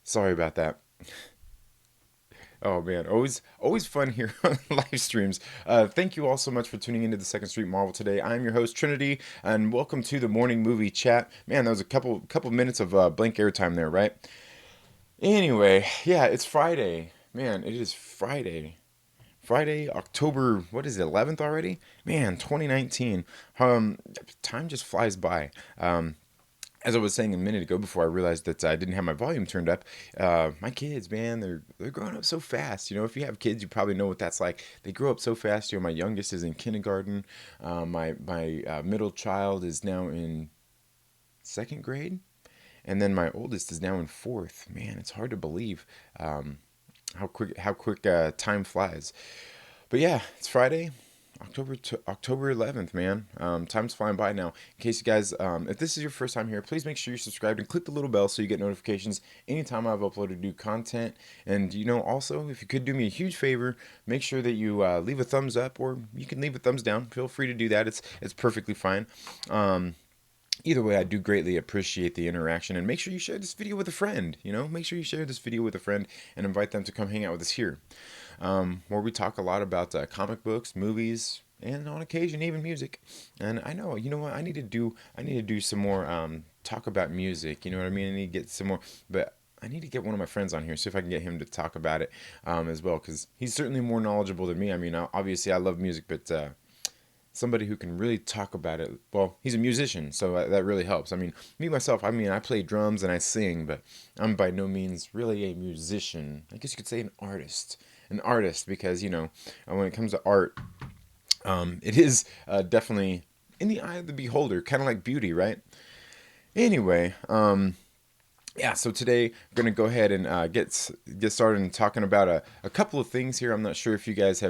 Sorry about that. Oh man, always fun here on live streams. Thank you all so much for tuning into the Second Street Marvel today. I'm your host Trinity, and welcome to the morning movie chat. Man, that was a couple minutes of blank airtime there, right? Anyway, yeah, it's Friday. Man, it is Friday. Friday, October, what is it, 11th already? Man, 2019. Um, Time just flies by. As I was saying a minute ago before I realized that I didn't have my volume turned up, my kids, man, they're growing up so fast. You know, if you have kids, you probably know what that's like. They grow up so fast. You know, my youngest is in kindergarten. My middle child is now in second grade, and then my oldest is now in fourth. Man, it's hard to believe how quick time flies. But yeah, it's Friday, October 11th, man. Time's flying by now. In case you guys, if this is your first time here, please make sure you're subscribed and click the little bell so you get notifications anytime I've uploaded new content. And also, if you could do me a huge favor, make sure that you leave a thumbs up, or you can leave a thumbs down. Feel free to do that. It's perfectly fine. Either way, I do greatly appreciate the interaction, and make sure you share this video with a friend. Make sure you share this video with a friend and invite them to come hang out with us here, where we talk a lot about comic books, movies, and on occasion even music. And I know, you know what, I need to do some more talk about music. You know what I mean? I need to get some more, but I need to get one of my friends on here, see if I can get him to talk about it as well, because he's certainly more knowledgeable than me. I mean, obviously I love music, but somebody who can really talk about it. Well, he's a musician, so that really helps. I mean, me myself, I mean, I play drums and I sing, but I'm by no means really a musician. I guess you could say an artist, because when it comes to art, it is definitely in the eye of the beholder, kind of like beauty, right? Anyway, yeah, so today we're gonna go ahead and get started and talking about a couple of things here. I'm not sure if you guys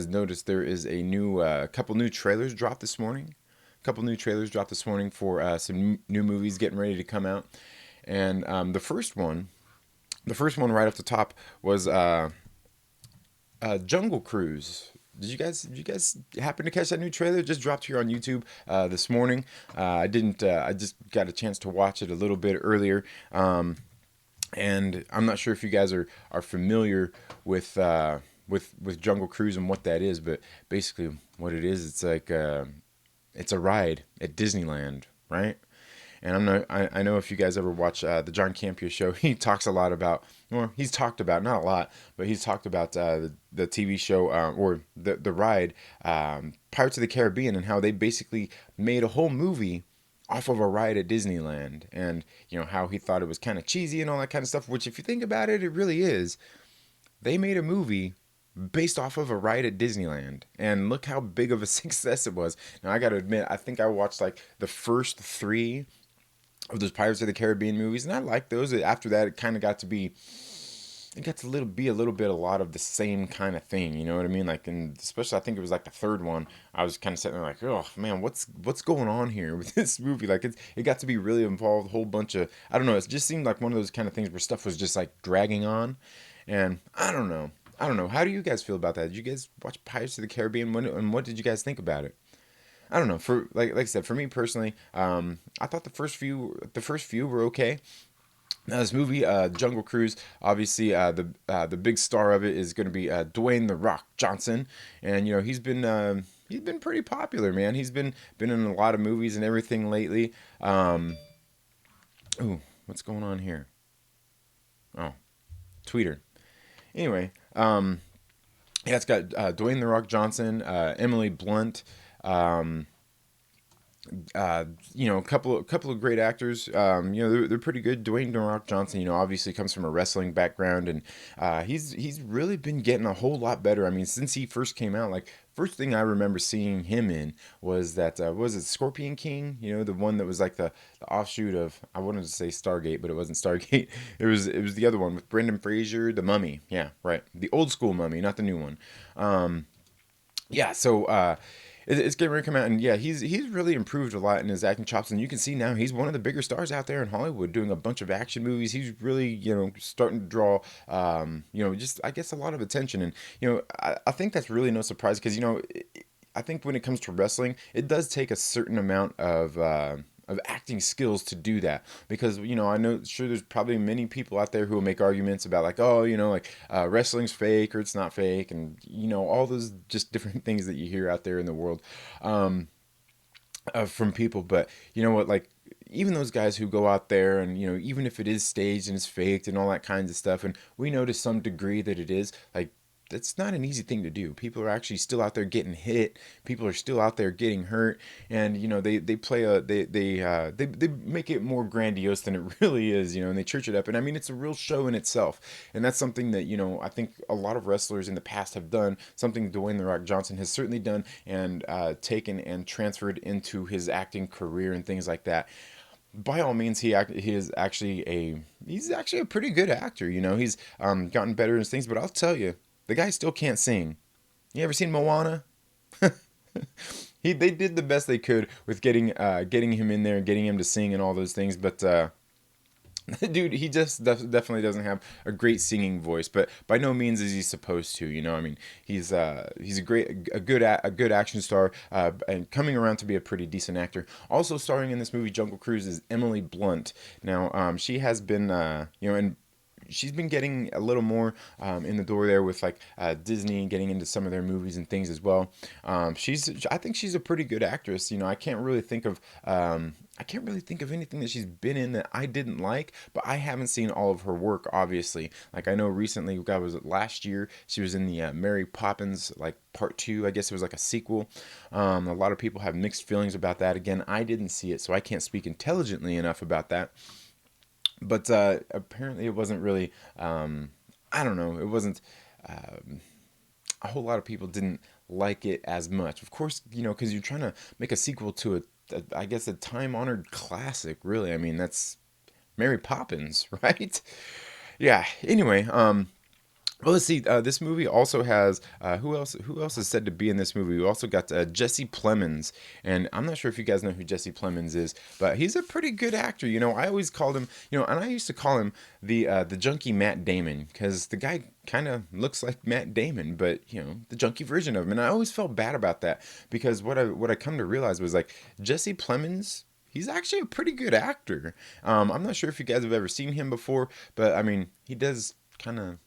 noticed, there is a new couple new trailers dropped this morning. A couple new trailers dropped this morning for some new movies getting ready to come out. And the first one right off the top was Jungle Cruise. Did you guys happen to catch that new trailer? It just dropped here on YouTube this morning. I didn't. I just got a chance to watch it a little bit earlier, and I'm not sure if you guys are familiar with with Jungle Cruise and what that is, but basically what it is, it's a ride at Disneyland, right? And I know if you guys ever watch the John Campea show, he talks a lot about, well, he's talked about, not a lot, but he's talked about the TV show, or the ride, Pirates of the Caribbean, and how they basically made a whole movie off of a ride at Disneyland. And how he thought it was kind of cheesy and all that kind of stuff, which if you think about it, it really is. They made a movie based off of a ride at Disneyland, and look how big of a success it was. Now I gotta admit, I think I watched like the first three of those Pirates of the Caribbean movies, and I liked those. After that, it kind of got to be, it got to be a little bit a lot of the same kind of thing. You know what I mean? Like, and especially I think it was like the third one. I was kind of sitting there like, oh man, what's going on here with this movie? Like, it got to be really involved, a whole bunch of, I don't know. It just seemed like one of those kind of things where stuff was just like dragging on, and I don't know. I don't know. How do you guys feel about that? Did you guys watch Pirates of the Caribbean? And what did you guys think about it? I don't know. For like I said, for me personally, I thought the first few were okay. Now this movie, Jungle Cruise, obviously the big star of it is going to be Dwayne the Rock Johnson, and he's been pretty popular, man. He's been in a lot of movies and everything lately. Ooh, what's going on here? Oh, Tweeter. Anyway, yeah, it's got Dwayne the Rock Johnson, Emily Blunt. Um, a couple of great actors. They're pretty good. Dwayne The Rock Johnson, obviously comes from a wrestling background, and he's really been getting a whole lot better. I mean, since he first came out, like first thing I remember seeing him in was that was it Scorpion King? The one that was like the offshoot of, I wanted to say Stargate, but it wasn't Stargate. It was the other one with Brendan Fraser, the Mummy. Yeah, right, the old school Mummy, not the new one. Yeah, so it's getting ready to come out, and yeah, he's really improved a lot in his acting chops, and you can see now he's one of the bigger stars out there in Hollywood, doing a bunch of action movies. He's really starting to draw just, I guess, a lot of attention, and I think that's really no surprise, because I think when it comes to wrestling, it does take a certain amount of acting skills to do that. Because I know, sure, there's probably many people out there who will make arguments about like, oh, like wrestling's fake or it's not fake, and all those just different things that you hear out there in the world. Um, from people. But you know what, like, even those guys who go out there and even if it is staged and it's faked and all that kinds of stuff, and we know to some degree that it is, like, that's not an easy thing to do. People are actually still out there getting hit. People are still out there getting hurt, and they play a they make it more grandiose than it really is, and they church it up. And I mean, it's a real show in itself, and that's something that I think a lot of wrestlers in the past have done. Something Dwayne the Rock Johnson has certainly done, and taken and transferred into his acting career and things like that. By all means, he's actually a pretty good actor. He's gotten better in his things, but I'll tell you, the guy still can't sing. You ever seen Moana? They did the best they could with getting him in there and getting him to sing and all those things, but dude, he just definitely doesn't have a great singing voice, but by no means is he supposed to. I mean, he's a good action star, and coming around to be a pretty decent actor. Also starring in this movie, Jungle Cruise, is Emily Blunt. Now, she has been, and she's been getting a little more in the door there with like Disney, and getting into some of their movies and things as well. I think she's a pretty good actress. I can't really think of anything that she's been in that I didn't like, but I haven't seen all of her work, obviously. Like, I know recently, God, was it last year, she was in the Mary Poppins, like, part two. I guess it was like a sequel. A lot of people have mixed feelings about that. Again, I didn't see it, so I can't speak intelligently enough about that. But apparently it wasn't really, I don't know, it wasn't, a whole lot of people didn't like it as much. Of course, because you're trying to make a sequel to I guess, a time-honored classic, really. I mean, that's Mary Poppins, right? Yeah, anyway, well, let's see. This movie also has who else? Who else is said to be in this movie? We also got Jesse Plemons, and I'm not sure if you guys know who Jesse Plemons is, but he's a pretty good actor. I always called him, and I used to call him the junkie Matt Damon, because the guy kind of looks like Matt Damon, but the junkie version of him. And I always felt bad about that, because what I come to realize was, like, Jesse Plemons, he's actually a pretty good actor. I'm not sure if you guys have ever seen him before, but I mean, he does kind of,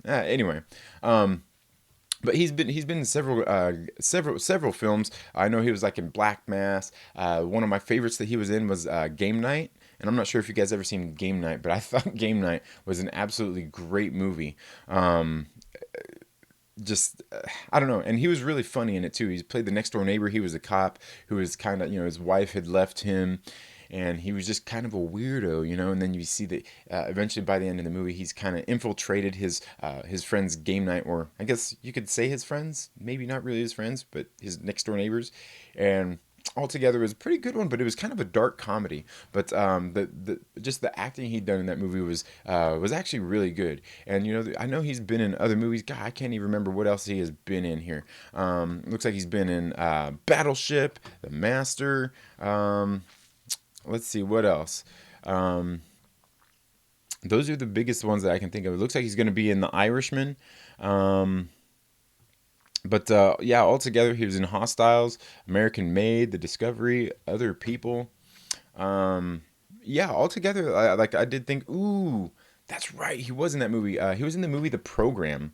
anyway. But he's been in several films. I know he was like in Black Mass. One of my favorites that he was in was Game Night, and I'm not sure if you guys ever seen Game Night, but I thought Game Night was an absolutely great movie. Just I don't know, and he was really funny in it too. He played the next door neighbor. He was a cop who was kind of, his wife had left him, and he was just kind of a weirdo, and then you see that eventually by the end of the movie, he's kind of infiltrated his friend's game night, or I guess you could say his friends, maybe not really his friends, but his next door neighbors. And altogether, it was a pretty good one, but it was kind of a dark comedy. But the acting he'd done in that movie was actually really good. And I know he's been in other movies. God, I can't even remember what else he has been in here. Looks like he's been in Battleship, The Master. Let's see what else. Those are the biggest ones that I can think of. It looks like he's going to be in The Irishman. But yeah, altogether, he was in Hostiles, American Made, The Discovery, Other People. Yeah, altogether, I did think, ooh, that's right, he was in that movie. He was in the movie The Program.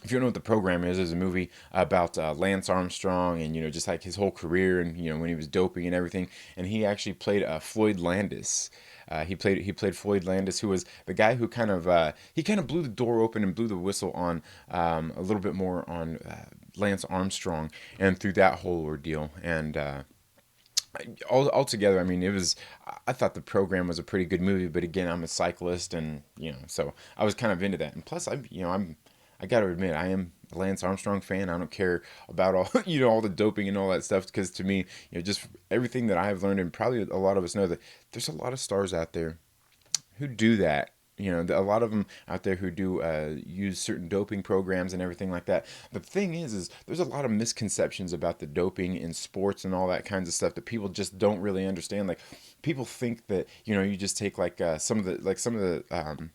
If you don't know what The Program is a movie about Lance Armstrong, and just like his whole career, and when he was doping and everything. And he actually played Floyd Landis. He played Floyd Landis, who was the guy who kind of blew the door open and blew the whistle on a little bit more on Lance Armstrong, and through that whole ordeal. And altogether, I mean, I thought The Program was a pretty good movie. But again, I'm a cyclist, and so I was kind of into that. And plus, I got to admit, I am a Lance Armstrong fan. I don't care about all all the doping and all that stuff, because to me, just everything that I have learned, and probably a lot of us know, that there's a lot of stars out there who do that. A lot of them out there who do use certain doping programs and everything like that. But the thing is there's a lot of misconceptions about the doping in sports and all that kinds of stuff that people just don't really understand. Like, people think that you just take some of the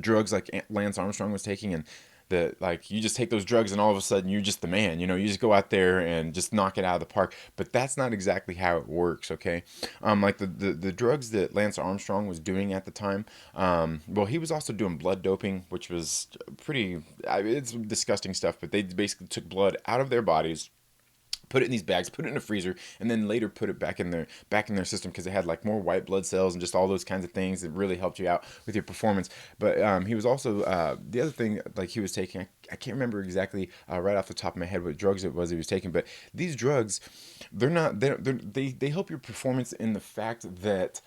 drugs like Lance Armstrong was taking, and that like you just take those drugs and all of a sudden you're just the man. You just go out there and just knock it out of the park. But that's not exactly how it works. Okay, like the drugs that Lance Armstrong was doing at the time. Well, he was also doing blood doping, which was pretty. It's disgusting stuff. But they basically took blood out of their bodies, put it in these bags, put it in a freezer, and then later put it back in their system because it had like more white blood cells and just all those kinds of things that really helped you out with your performance. But he was also the other thing like he was taking. I can't remember exactly right off the top of my head what drugs it was he was taking, but these drugs, they're not they help your performance in the fact that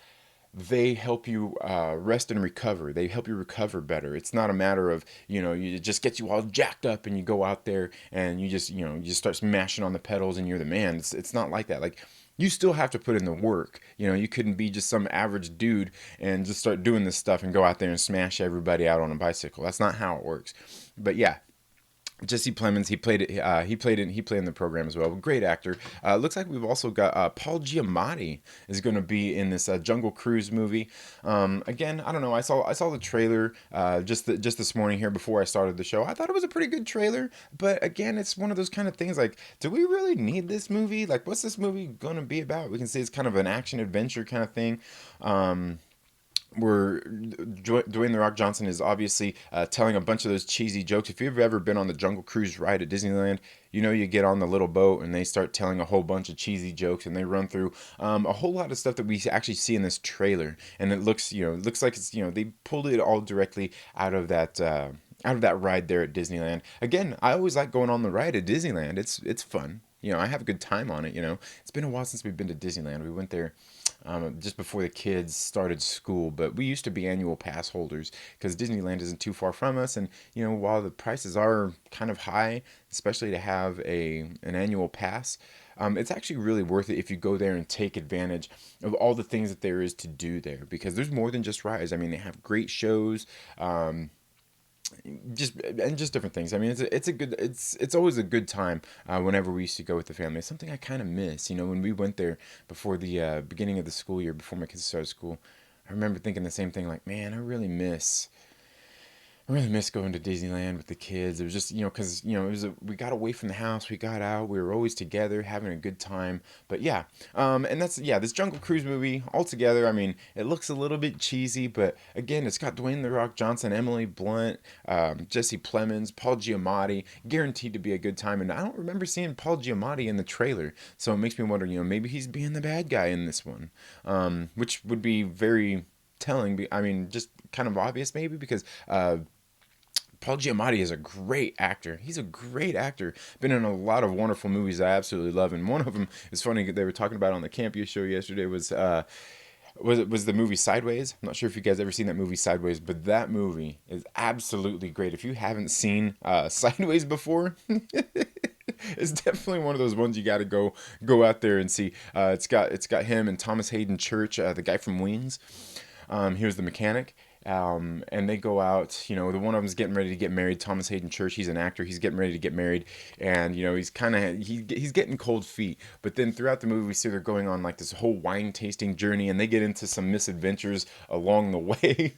they help you rest and recover. They help you recover better. It's not a matter of, you just get you all jacked up and you go out there and you just start smashing on the pedals and you're the man. It's not like that. Like, you still have to put in the work. You couldn't be just some average dude and just start doing this stuff and go out there and smash everybody out on a bicycle. That's not how it works. But yeah, Jesse Plemons, he played it. He played in the program as well. Great actor. Looks like we've also got Paul Giamatti is going to be in this Jungle Cruise movie. Again, I don't know. I saw the trailer just this morning here before I started the show. I thought it was a pretty good trailer, but again, it's one of those kind of things like, do we really need this movie? Like, what's this movie going to be about? We can say it's kind of an action adventure kind of thing. Where Dwayne the Rock Johnson is obviously telling a bunch of those cheesy jokes. If you've ever been on the Jungle Cruise ride at Disneyland, you get on the little boat and they start telling a whole bunch of cheesy jokes and they run through a whole lot of stuff that we actually see in this trailer. And it looks like it's they pulled it all directly out of that ride there at Disneyland. Again, I always like going on the ride at Disneyland. It's fun. I have a good time on it. It's been a while since we've been to Disneyland. We went there just before the kids started school, but we used to be annual pass holders because Disneyland isn't too far from us. And while the prices are kind of high, especially to have an annual pass, it's actually really worth it if you go there and take advantage of all the things that there is to do there, because there's more than just rides. I mean, they have great shows. Just different things. I mean, it's always a good time whenever we used to go with the family. It's something I kind of miss. When we went there before the beginning of the school year, before my kids started school, I remember thinking the same thing. Like, man, I really miss going to Disneyland with the kids. It was just, because, we got away from the house, we got out, we were always together, having a good time. But yeah, and this Jungle Cruise movie altogether, I mean, it looks a little bit cheesy, but again, it's got Dwayne The Rock Johnson, Emily Blunt, Jesse Plemons, Paul Giamatti, guaranteed to be a good time. And I don't remember seeing Paul Giamatti in the trailer, so it makes me wonder, maybe he's being the bad guy in this one, which would be very telling. I mean, just kind of obvious maybe, because Paul Giamatti is a great actor. He's a great actor. Been in a lot of wonderful movies I absolutely love, and one of them is funny. They were talking about on the Campus show yesterday was the movie Sideways. I'm not sure if you guys ever seen that movie Sideways, but that movie is absolutely great. If you haven't seen Sideways before, it's definitely one of those ones you got to go out there and see. It's got him and Thomas Hayden Church, the guy from Wings. He was the mechanic. And they go out, the one of them's getting ready to get married. Thomas Hayden Church, he's an actor. He's getting ready to get married, and he's getting cold feet. But then throughout the movie, we see they're going on like this whole wine tasting journey, and they get into some misadventures along the way.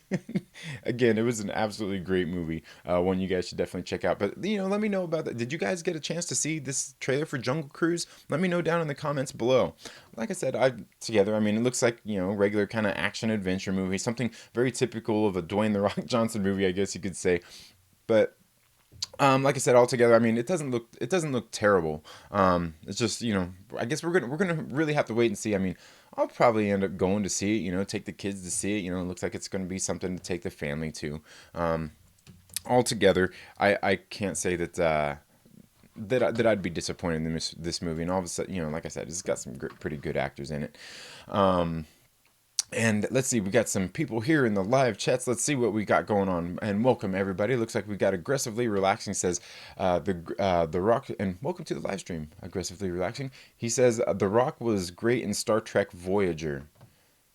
Again, it was an absolutely great movie. One you guys should definitely check out. But let me know about that. Did you guys get a chance to see this trailer for Jungle Cruise? Let me know down in the comments below. Like I said, I mean, it looks like regular kind of action adventure movie, something very typical of a Dwayne the Rock Johnson movie, I guess you could say. But like I said, altogether, I mean, it doesn't look terrible. It's just I guess we're gonna really have to wait and see. I mean, I'll probably end up going to see it. Take the kids to see it. It looks like it's gonna be something to take the family to. Altogether, I can't say that I'd be disappointed in this movie. And all of a sudden, like I said, it's got some pretty good actors in it. And let's see, we got some people here in the live chats. Let's see what we got going on. And welcome everybody. Looks like we got Aggressively Relaxing says the Rock, and welcome to the live stream. Aggressively Relaxing. He says The Rock was great in Star Trek Voyager.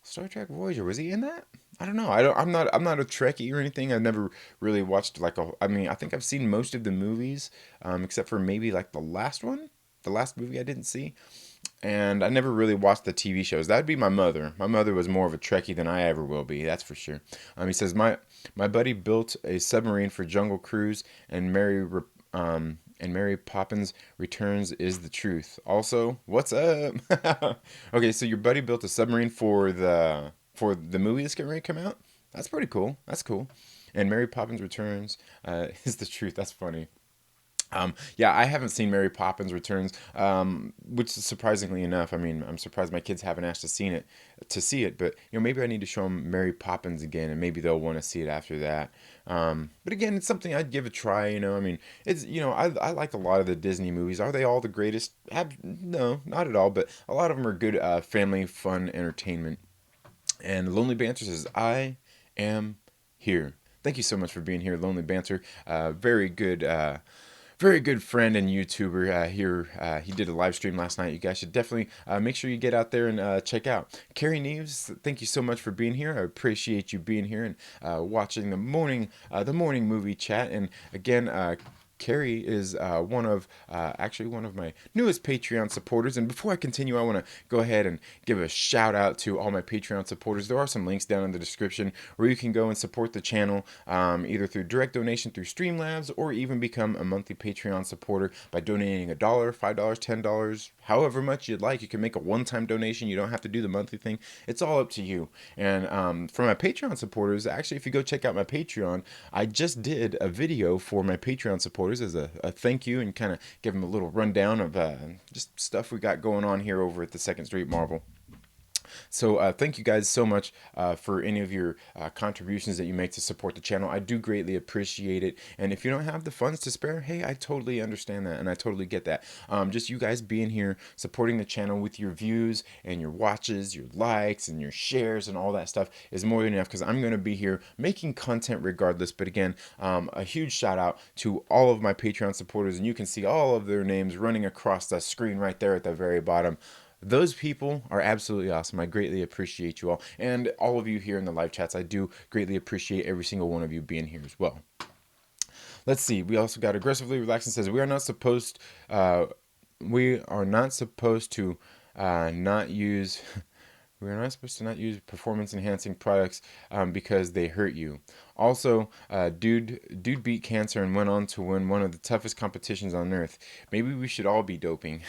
Star Trek Voyager, was he in that? I don't know. I'm not a Trekkie or anything. I've never really watched I mean, I think I've seen most of the movies, except for maybe like the last movie I didn't see. And I never really watched the TV shows. That'd be my mother. My mother was more of a Trekkie than I ever will be. That's for sure. He says my buddy built a submarine for Jungle Cruise, and Mary Poppins Returns is the truth. Also, what's up? Okay, so your buddy built a submarine for the movie that's getting ready to come out. That's pretty cool. That's cool. And Mary Poppins Returns is the truth. That's funny. Yeah, I haven't seen Mary Poppins Returns, which is surprisingly enough. I mean, I'm surprised my kids haven't actually seen it to see it. But maybe I need to show them Mary Poppins again, and maybe they'll want to see it after that. But again, it's something I'd give a try. I mean, it's I like a lot of the Disney movies. Are they all the greatest? No, not at all. But a lot of them are good family fun entertainment. And Lonely Banter says, "I am here." Thank you so much for being here, Lonely Banter. Very good friend and YouTuber here. He did a live stream last night. You guys should definitely make sure you get out there and check out. Carrie Neves, thank you so much for being here. I appreciate you being here and watching the morning movie chat. And again, Carrie is actually one of my newest Patreon supporters. And before I continue, I want to go ahead and give a shout out to all my Patreon supporters. There are some links down in the description where you can go and support the channel either through direct donation through Streamlabs or even become a monthly Patreon supporter by donating $1, $5, $10, however much you'd like. You can make a one-time donation. You don't have to do the monthly thing. It's all up to you. And for my Patreon supporters, actually, if you go check out my Patreon, I just did a video for my Patreon supporters as a thank you and kind of give them a little rundown of just stuff we got going on here over at the Second Street Marvel. So thank you guys so much for any of your contributions that you make to support the channel. I do greatly appreciate it. And if you don't have the funds to spare, hey, I totally understand that and I totally get that. Just you guys being here, supporting the channel with your views and your watches, your likes and your shares and all that stuff is more than enough because I'm going to be here making content regardless. But again, a huge shout out to all of my Patreon supporters, and you can see all of their names running across the screen right there at the very bottom. Those people are absolutely awesome. I greatly appreciate you all. And all of you here in the live chats, I do greatly appreciate every single one of you being here as well. Let's see. We also got Aggressively Relaxing says, we are not supposed to not use we are not supposed to not use performance enhancing products because they hurt you. Also, dude beat cancer and went on to win one of the toughest competitions on earth. Maybe we should all be doping.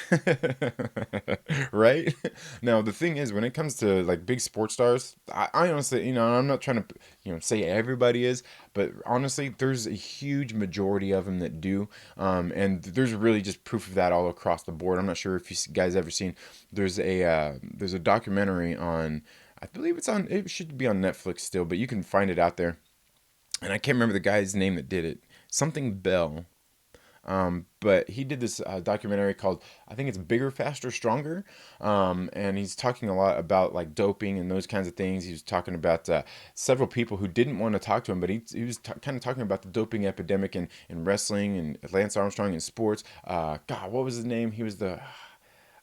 Right? Now, the thing is, when it comes to like big sports stars, I honestly, I'm not trying to, say everybody is, but honestly, there's a huge majority of them that do. And there's really just proof of that all across the board. I'm not sure if you guys ever seen, there's a documentary on, I believe it should be on Netflix still, but you can find it out there. And I can't remember the guy's name that did it. Something Bell. But he did this documentary called, I think it's Bigger, Faster, Stronger. And he's talking a lot about like doping and those kinds of things. He was talking about several people who didn't want to talk to him, but he was kind of talking about the doping epidemic in wrestling and Lance Armstrong in sports. God, what was his name? He was the...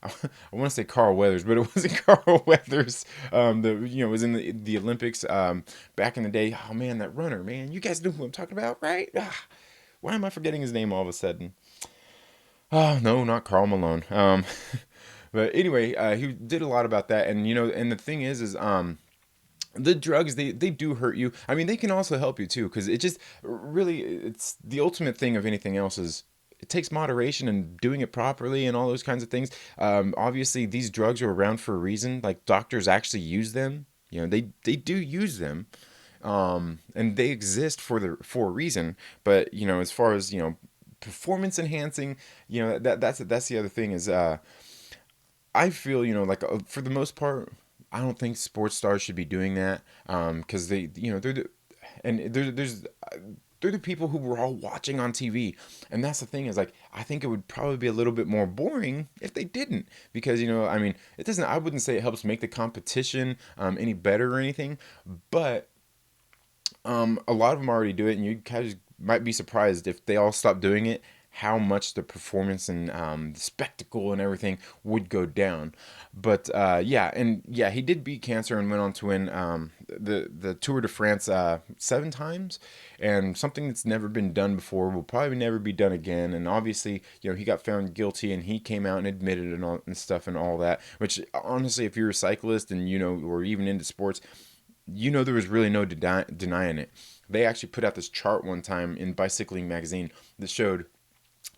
I want to say Carl Weathers, but it wasn't Carl Weathers. Was in the Olympics back in the day. Oh man, that runner, man, you guys know who I'm talking about, right? Why am I forgetting his name all of a sudden? Oh no, not Carl Malone. But anyway, he did a lot about that, and and the thing is the drugs they do hurt you. I mean, they can also help you too, because it just really it's the ultimate thing of anything else is it takes moderation and doing it properly and all those kinds of things. Obviously, these drugs are around for a reason. Like doctors actually use them. They do use them, and they exist for a reason. But as far as performance enhancing, that's the other thing is I feel like for the most part, I don't think sports stars should be doing that because they're and they're the people who we're all watching on TV. And that's the thing is like, I think it would probably be a little bit more boring if they didn't, because, I mean, I wouldn't say it helps make the competition any better or anything, but a lot of them already do it. And you kind of might be surprised if they all stop doing it, how much the performance and the spectacle and everything would go down. But yeah, he did beat cancer and went on to win the Tour de France 7 times, and something that's never been done before, will probably never be done again. And obviously, he got found guilty, and he came out and admitted it and all and stuff and all that. Which honestly, if you're a cyclist and or even into sports, there was really no denying it. They actually put out this chart one time in Bicycling magazine that showed,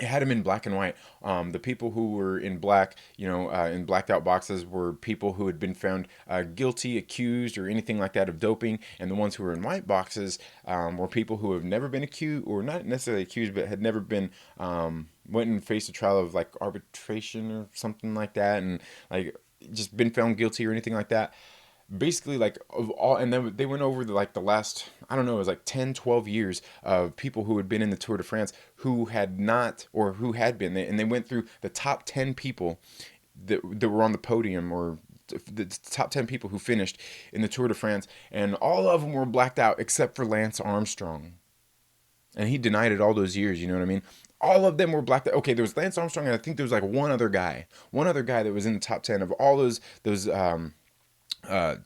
it had them in black and white. The people who were in black, in blacked out boxes, were people who had been found guilty, accused, or anything like that of doping. And the ones who were in white boxes were people who have never been accused, or not necessarily accused, but had never been, went and faced a trial of like arbitration or something like that, and like just been found guilty or anything like that. Basically, like, of all, and then they went over the last, I don't know, it was like 10, 12 years of people who had been in the Tour de France who had not, or who had been, and they went through the top 10 people that were on the podium, or the top 10 people who finished in the Tour de France, and all of them were blacked out except for Lance Armstrong. And he denied it all those years, you know what I mean? All of them were blacked out. Okay, there was Lance Armstrong, and I think there was like one other guy that was in the top 10 of all those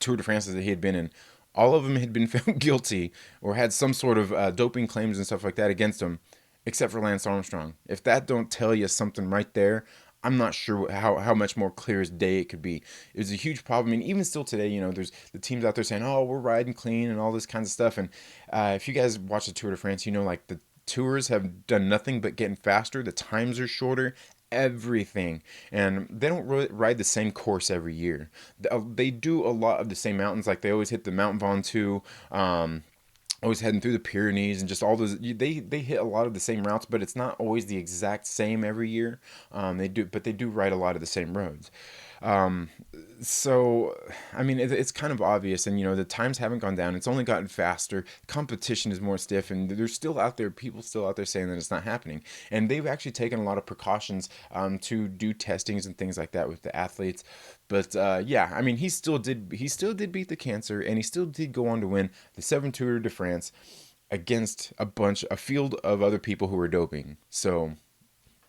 Tour de France that he had been in. All of them had been found guilty or had some sort of doping claims and stuff like that against them, except for Lance Armstrong. If that don't tell you something right there, I'm not sure how much more clear as day it could be. It was a huge problem. I mean, even still today, there's the teams out there saying, "Oh, we're riding clean" and all this kinds of stuff. And if you guys watch the Tour de France, like the tours have done nothing but getting faster. The times are shorter, everything, and they don't ride the same course every year. They do a lot of the same mountains. Like, they always hit the Mount Ventoux, always heading through the Pyrenees, and just all those. They hit a lot of the same routes, but it's not always the exact same every year. But they do ride a lot of the same roads. Um, so, I mean, it's kind of obvious, and the times haven't gone down. It's only gotten faster. Competition is more stiff, and there's still out there, people still out there saying that it's not happening. And they've actually taken a lot of precautions to do testings and things like that with the athletes. But yeah, I mean, he still did beat the cancer, and he still did go on to win the seven Tour de France against a field of other people who were doping. So,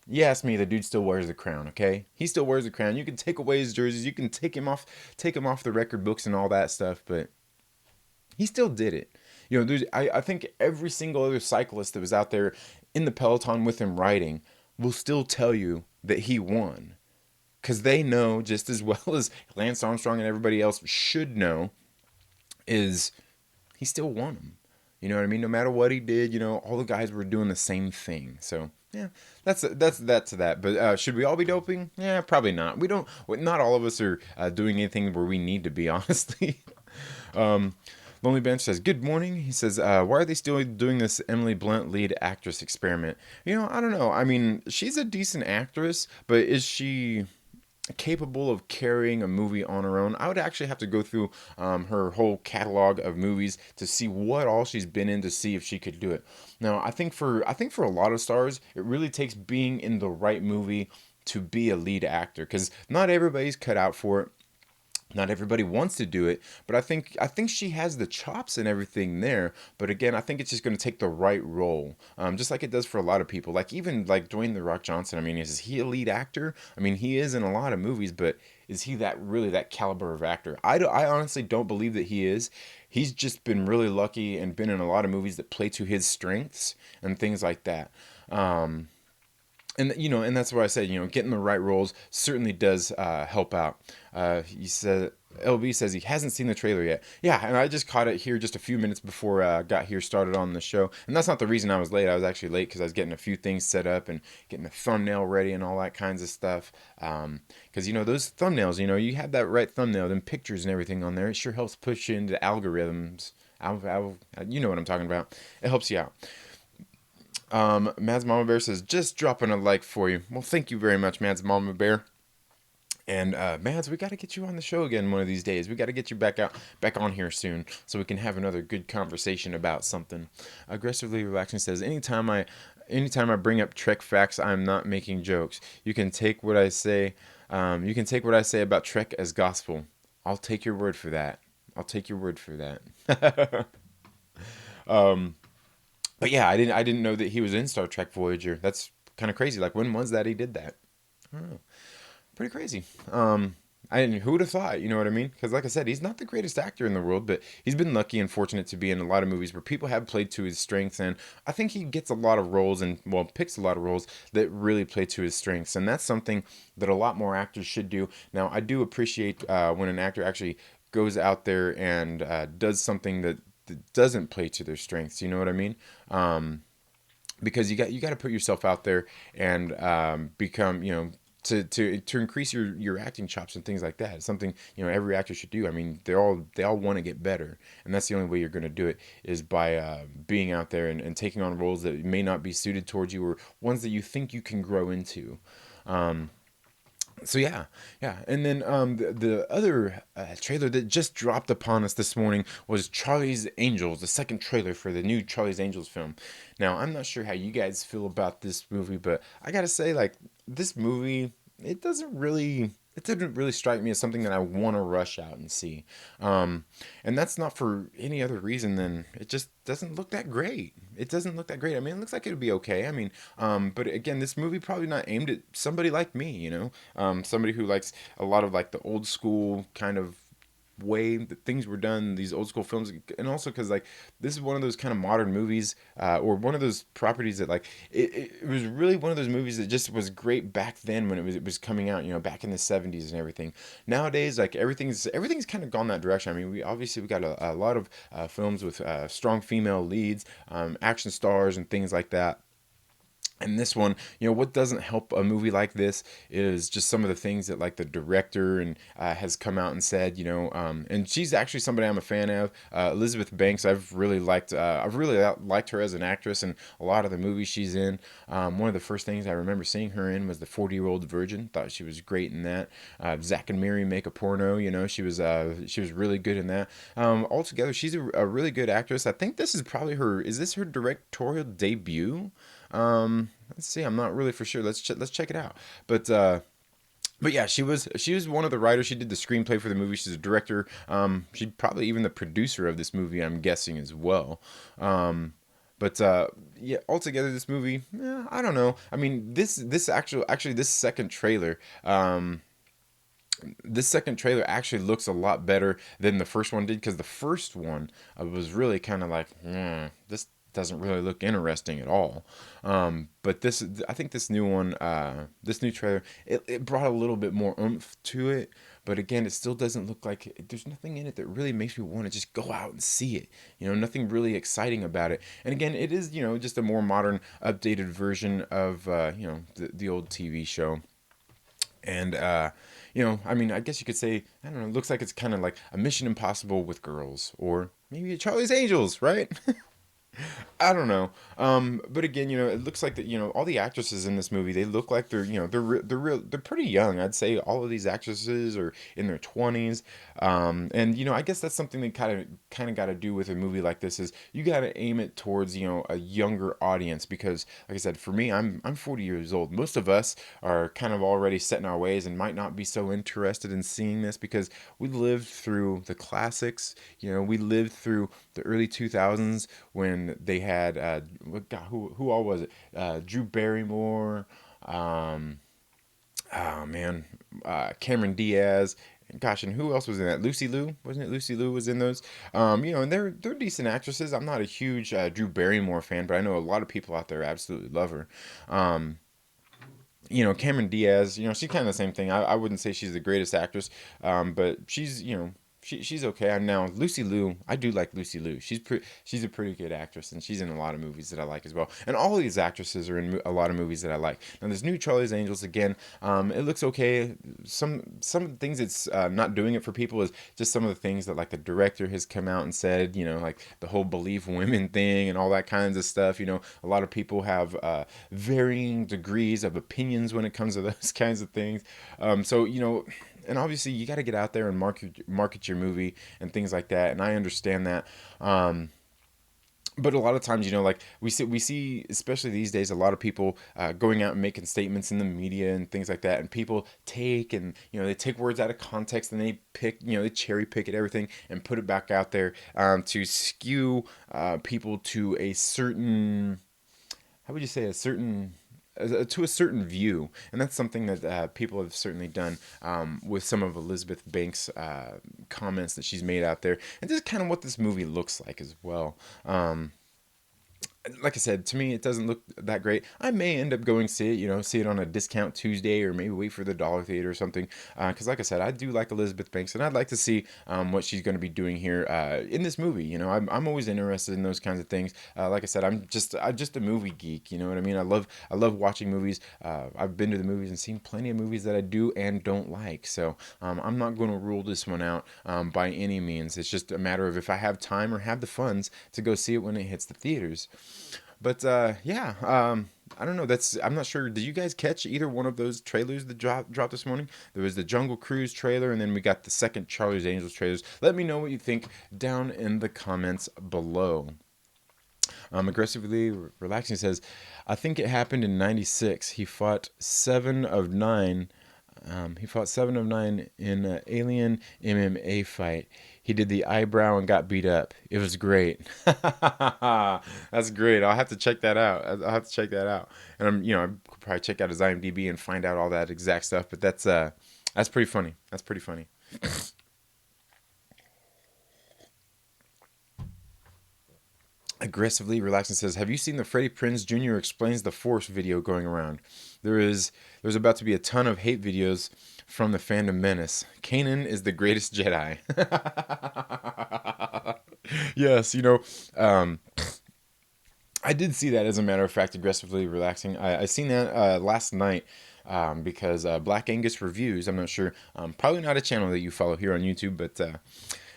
you ask me, the dude still wears the crown, okay? He still wears the crown. You can take away his jerseys, you can take him off the record books and all that stuff, but he still did it. I think every single other cyclist that was out there in the peloton with him riding will still tell you that he won. Because they know just as well as Lance Armstrong and everybody else should know, is he still won them. You know what I mean? No matter what he did, all the guys were doing the same thing. So yeah, that's that. But should we all be doping? Yeah, probably not. We don't. Not all of us are doing anything where we need to be. Honestly. um, Lonely Bench says, "Good morning." He says, "Why are they still doing this Emily Blunt lead actress experiment?" I don't know. I mean, she's a decent actress, but is she capable of carrying a movie on her own? I would actually have to go through her whole catalog of movies to see what all she's been in, to see if she could do it. Now, I think for a lot of stars, it really takes being in the right movie to be a lead actor, because not everybody's cut out for it. Not everybody wants to do it, but I think she has the chops and everything there. But again, I think it's just going to take the right role, just like it does for a lot of people. Like, even like Dwayne the Rock Johnson. I mean, is he a lead actor? I mean, he is in a lot of movies, but is he that caliber of actor? I honestly don't believe that he is. He's just been really lucky and been in a lot of movies that play to his strengths and things like that. And that's why I said, getting the right roles certainly does help out. He said, LB says he hasn't seen the trailer yet. Yeah, and I just caught it here just a few minutes before I got here started on the show. And that's not the reason I was late. I was actually late because I was getting a few things set up and getting a thumbnail ready and all that kinds of stuff. Because, those thumbnails, you have that right thumbnail, them pictures and everything on there. It sure helps push you into algorithms. You know what I'm talking about. It helps you out. Mads Mama Bear says, "Just dropping a like for you." Well, thank you very much, Mads Mama Bear. And Mads, we got to get you on the show again one of these days. We got to get you back on here soon, so we can have another good conversation about something. Aggressively Relaxing says, anytime I bring up Trek facts, I'm not making jokes. You can take what I say. You can take what I say about Trek as gospel. I'll take your word for that. I'll take your word for that. um, but yeah, I didn't know that he was in Star Trek Voyager. That's kind of crazy. Like, when was that he did that? I don't know. Pretty crazy. Who would have thought? You know what I mean? Because, like I said, he's not the greatest actor in the world, but he's been lucky and fortunate to be in a lot of movies where people have played to his strengths, and I think he gets a lot of roles and, well, picks a lot of roles that really play to his strengths, and that's something that a lot more actors should do. Now, I do appreciate when an actor actually goes out there and does something that doesn't play to their strengths. You know what I mean? Because you got to put yourself out there and become, to increase your acting chops and things like that. It's something, every actor should do. I mean, they all want to get better, and that's the only way you're going to do it is by being out there and taking on roles that may not be suited towards you, or ones that you think you can grow into. So yeah, and then the other trailer that just dropped upon us this morning was Charlie's Angels, the second trailer for the new Charlie's Angels film. Now, I'm not sure how you guys feel about this movie, but I gotta say, like, this movie, it didn't really strike me as something that I want to rush out and see. And that's not for any other reason than it just doesn't look that great. It doesn't look that great. I mean, it looks like it would be okay. I mean, but again, this movie probably not aimed at somebody like me, somebody who likes a lot of like the old school kind of way that things were done, these old school films, and also because like this is one of those kind of modern movies, or one of those properties that like it was really one of those movies that just was great back then when it was coming out, back in the 70s and everything. Nowadays, like everything's kind of gone that direction. I mean, we got a lot of films with strong female leads, action stars and things like that. And this one, what doesn't help a movie like this is just some of the things that like the director and has come out and said, and she's actually somebody I'm a fan of, Elizabeth Banks. I've really liked her as an actress and a lot of the movies she's in. One of the first things I remember seeing her in was the 40-Year-Old Virgin. Thought she was great in that. Zack and Miri Make a Porno. She was really good in that. Altogether, she's a really good actress. I think this is probably her. Is this her directorial debut? Let's see. I'm not really for sure. Let's check it out. But yeah, she was one of the writers. She did the screenplay for the movie. She's a director. She's probably even the producer of this movie, I'm guessing as well. But yeah, altogether this movie, I don't know. I mean, actually this second trailer. This second trailer actually looks a lot better than the first one did, because the first one was really kind of like, this doesn't really look interesting at all. But I think this new one, this new trailer, it brought a little bit more oomph to it. But again, it still doesn't look like there's nothing in it that really makes me want to just go out and see it. Nothing really exciting about it. And again, it is, just a more modern, updated version of, the old TV show. And I mean, I guess you could say, I don't know, it looks like it's kind of like a Mission Impossible with girls, or maybe a Charlie's Angels, right? I don't know. But again, it looks like that. All the actresses in this movie, they look like they're pretty young. I'd say all of these actresses are in their 20s. And I guess that's something that kind of got to do with a movie like this is you got to aim it towards a younger audience, because like I said, for me, I'm 40 years old. Most of us are kind of already set in our ways and might not be so interested in seeing this, because we lived through the classics. We lived through the early 2000s when they had God, who all was it? Drew Barrymore, oh man, Cameron Diaz. Gosh, and who else was in that? Lucy Liu, wasn't it? Lucy Liu was in those. And they're decent actresses. I'm not a huge Drew Barrymore fan, but I know a lot of people out there absolutely love her. Cameron Diaz, she's kind of the same thing. I wouldn't say she's the greatest actress, but she's okay. And now Lucy Liu, I do like Lucy Liu. She's a pretty good actress, and she's in a lot of movies that I like as well. And all of these actresses are in a lot of movies that I like. Now this new Charlie's Angels, again, it looks okay. Some of the things it's not doing it for people is just some of the things that like the director has come out and said. Like the whole believe women thing and all that kinds of stuff. A lot of people have varying degrees of opinions when it comes to those kinds of things. So and obviously you got to get out there and market your movie and things like that, and I understand that. But a lot of times, like we see, especially these days, a lot of people going out and making statements in the media and things like that, and people they take words out of context, and they they cherry pick at everything and put it back out there to skew people to a certain, how would you say, a certain to a certain view, and that's something that people have certainly done with some of Elizabeth Banks' comments that she's made out there, and just kind of what this movie looks like as well. Like I said, to me, it doesn't look that great. I may end up going see it, see it on a discount Tuesday, or maybe wait for the Dollar Theater or something. Because, like I said, I do like Elizabeth Banks, and I'd like to see what she's going to be doing here in this movie. I'm always interested in those kinds of things. Like I said, I'm just a movie geek. You know what I mean? I love watching movies. I've been to the movies and seen plenty of movies that I do and don't like. So I'm not going to rule this one out by any means. It's just a matter of if I have time or have the funds to go see it when it hits the theaters. But yeah, I don't know. I'm not sure. Did you guys catch either one of those trailers that dropped this morning? There was the Jungle Cruise trailer, and then we got the second Charlie's Angels trailers. Let me know what you think down in the comments below. Aggressively relaxing says, I think it happened in '96. He fought 7 of 9. He fought 7 of 9 in an alien MMA fight. He did the eyebrow and got beat up. It was great. That's great. I'll have to check that out. And I could probably check out his IMDb and find out all that exact stuff. But that's pretty funny. That's pretty funny. Aggressively relaxing says, have you seen the Freddie Prinze Jr. explains the Force video going around? There's about to be a ton of hate videos from the fandom menace. Kanan is the greatest Jedi. Yes, I did see that, as a matter of fact. Aggressively relaxing. I seen that last night. Because Black Angus Reviews, I'm not sure, probably not a channel that you follow here on YouTube, but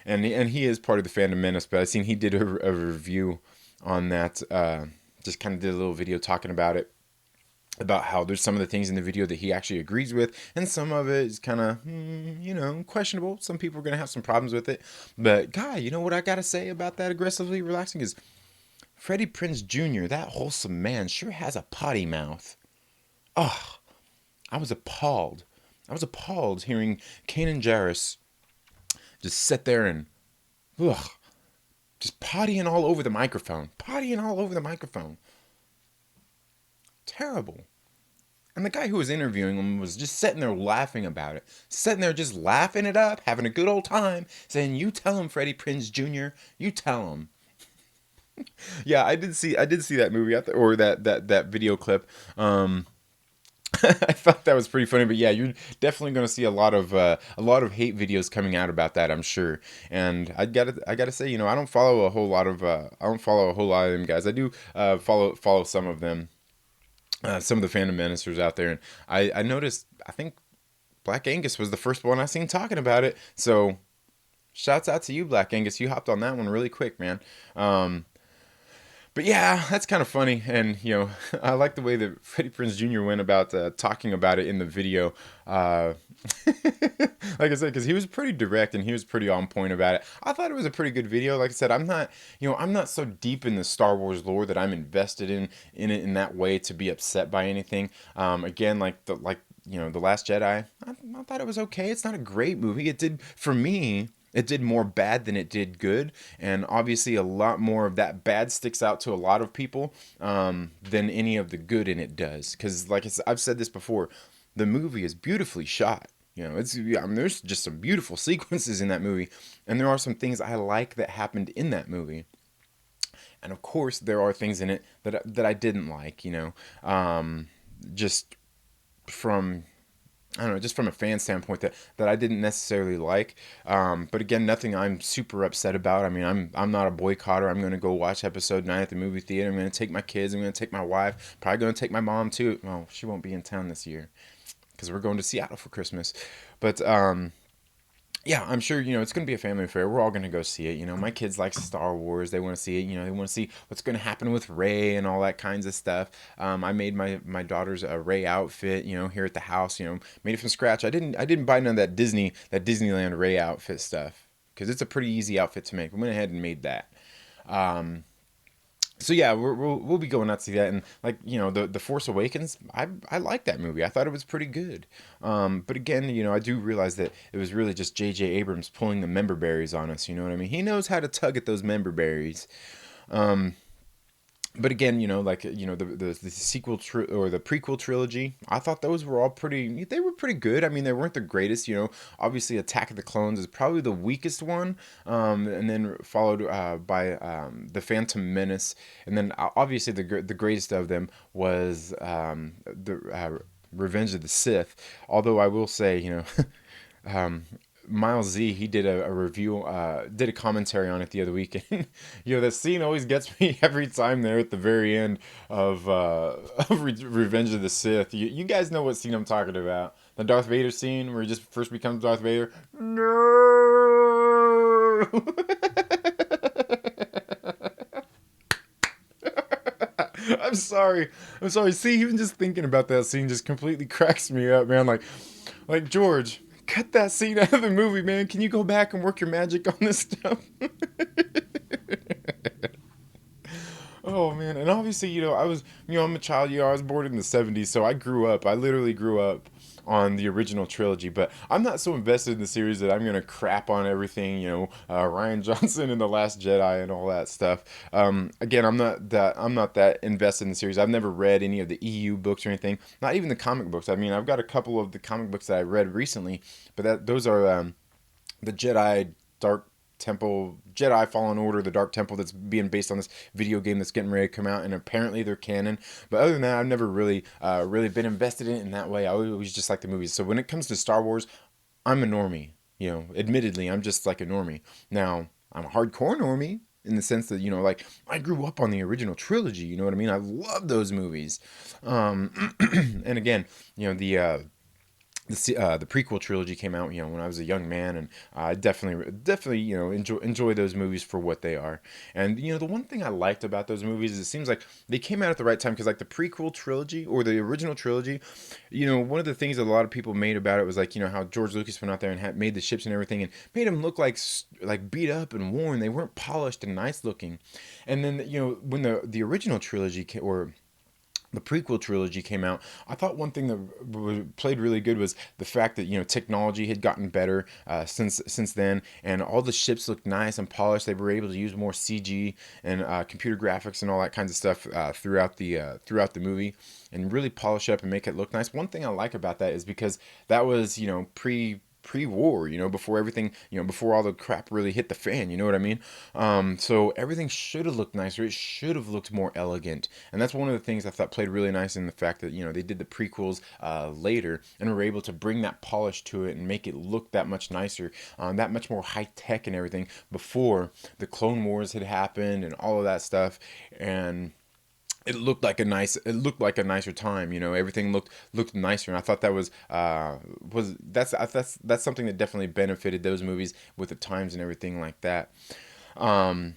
and he is part of the fandom menace. But I seen he did a review on that. Just kind of did a little video talking about it, about how there's some of the things in the video that he actually agrees with, and some of it is kind of, questionable. Some people are going to have some problems with it. But, God, you know what I got to say about that Aggressively Relaxing is Freddie Prinze Jr., that wholesome man, sure has a potty mouth. Oh, I was appalled. Hearing Kanan Jarrus just sit there and, just pottying all over the microphone. Terrible. And the guy who was interviewing him was just sitting there laughing about it. Sitting there just laughing it up, having a good old time, saying, you tell him, Freddie Prinze Jr., you tell him. Yeah, I did see that movie or that video clip. I thought that was pretty funny, but yeah, you're definitely going to see a lot of hate videos coming out about that, I'm sure. And I gotta say, I don't follow a whole lot of them guys. I do follow some of them, some of the fandom ministers out there, and I noticed, I think Black Angus was the first one I seen talking about it. So shouts out to you, Black Angus. You hopped on that one really quick, man. But yeah, that's kind of funny, and I like the way that Freddie Prinze Jr. went about talking about it in the video. Like I said, because he was pretty direct and he was pretty on point about it. I thought it was a pretty good video. Like I said, I'm not so deep in the Star Wars lore that I'm invested in it in that way to be upset by anything. Again, The Last Jedi, I thought it was okay. It's not a great movie. For me, it did more bad than it did good, and obviously a lot more of that bad sticks out to a lot of people than any of the good in it does. Because, like I've said this before, the movie is beautifully shot. There's just some beautiful sequences in that movie, and there are some things I like that happened in that movie. And of course, there are things in it that I didn't like. Just from, I don't know, just from a fan standpoint that I didn't necessarily like. But again, nothing I'm super upset about. I mean, I'm not a boycotter. I'm going to go watch episode 9 at the movie theater. I'm going to take my kids. I'm going to take my wife. Probably going to take my mom too. Well, she won't be in town this year because we're going to Seattle for Christmas. But yeah, I'm sure, it's going to be a family affair. We're all going to go see it. My kids like Star Wars. They want to see it. They want to see what's going to happen with Rey and all that kinds of stuff. I made my daughter's a Rey outfit, here at the house, made it from scratch. I didn't buy none of that Disneyland Rey outfit stuff because it's a pretty easy outfit to make. I went ahead and made that. So yeah, we'll be going out to see that, and the Force Awakens, I like that movie. I thought it was pretty good. But again, I do realize that it was really just J.J. Abrams pulling the member berries on us. You know what I mean? He knows how to tug at those member berries. But again, like the sequel or the prequel trilogy, I thought those were all pretty. They were pretty good. I mean, they weren't the greatest. Obviously, Attack of the Clones is probably the weakest one, and then followed by the Phantom Menace, and then obviously the greatest of them was the Revenge of the Sith. Although I will say, um, Miles Z, he did a review, did a commentary on it the other week, and that scene always gets me every time there at the very end of, of Revenge of the Sith. You guys know what scene I'm talking about? The Darth Vader scene where he just first becomes Darth Vader. No. I'm sorry. I'm sorry. See, even just thinking about that scene just completely cracks me up, man. Like George, cut that scene out of the movie, man. Can you go back and work your magic on this stuff? Oh man, and obviously, I was, I'm a child. I was born in the '70s, so I grew up. I literally grew up on the original trilogy. But I'm not so invested in the series that I'm gonna crap on everything. Ryan Johnson and the Last Jedi and all that stuff. Again, I'm not that invested in the series. I've never read any of the EU books or anything. Not even the comic books. I mean, I've got a couple of the comic books that I read recently, but those are the Jedi Dark Temple, Jedi Fallen Order, the Dark Temple, that's being based on this video game that's getting ready to come out, and apparently they're canon. But other than that, I've never really been invested in it in that way. I always just like the movies. So when it comes to Star Wars, I'm a normie. Admittedly, I'm just like a normie. Now, I'm a hardcore normie in the sense that like I grew up on the original trilogy. You know what I mean? I love those movies. And again, the prequel trilogy came out, when I was a young man, and I definitely, enjoy those movies for what they are. And the one thing I liked about those movies is it seems like they came out at the right time, because like the prequel trilogy or the original trilogy, one of the things that a lot of people made about it was like, how George Lucas went out there and made the ships and everything, and made them look like beat up and worn. They weren't polished and nice looking. And then when the original trilogy or the prequel trilogy came out, I thought one thing that played really good was the fact that technology had gotten better since then, and all the ships looked nice and polished. They were able to use more CG and computer graphics and all that kinds of stuff throughout the movie, and really polish up and make it look nice. One thing I like about that is because that was pre-war, before everything, before all the crap really hit the fan, you know what I mean? So everything should have looked nicer. It should have looked more elegant. And that's one of the things I thought played really nice in the fact that, they did the prequels later, and were able to bring that polish to it and make it look that much nicer, that much more high tech and everything, before the Clone Wars had happened and all of that stuff. And it looked like a nicer time. Everything looked nicer, and I thought that that's something that definitely benefited those movies with the times and everything like that. um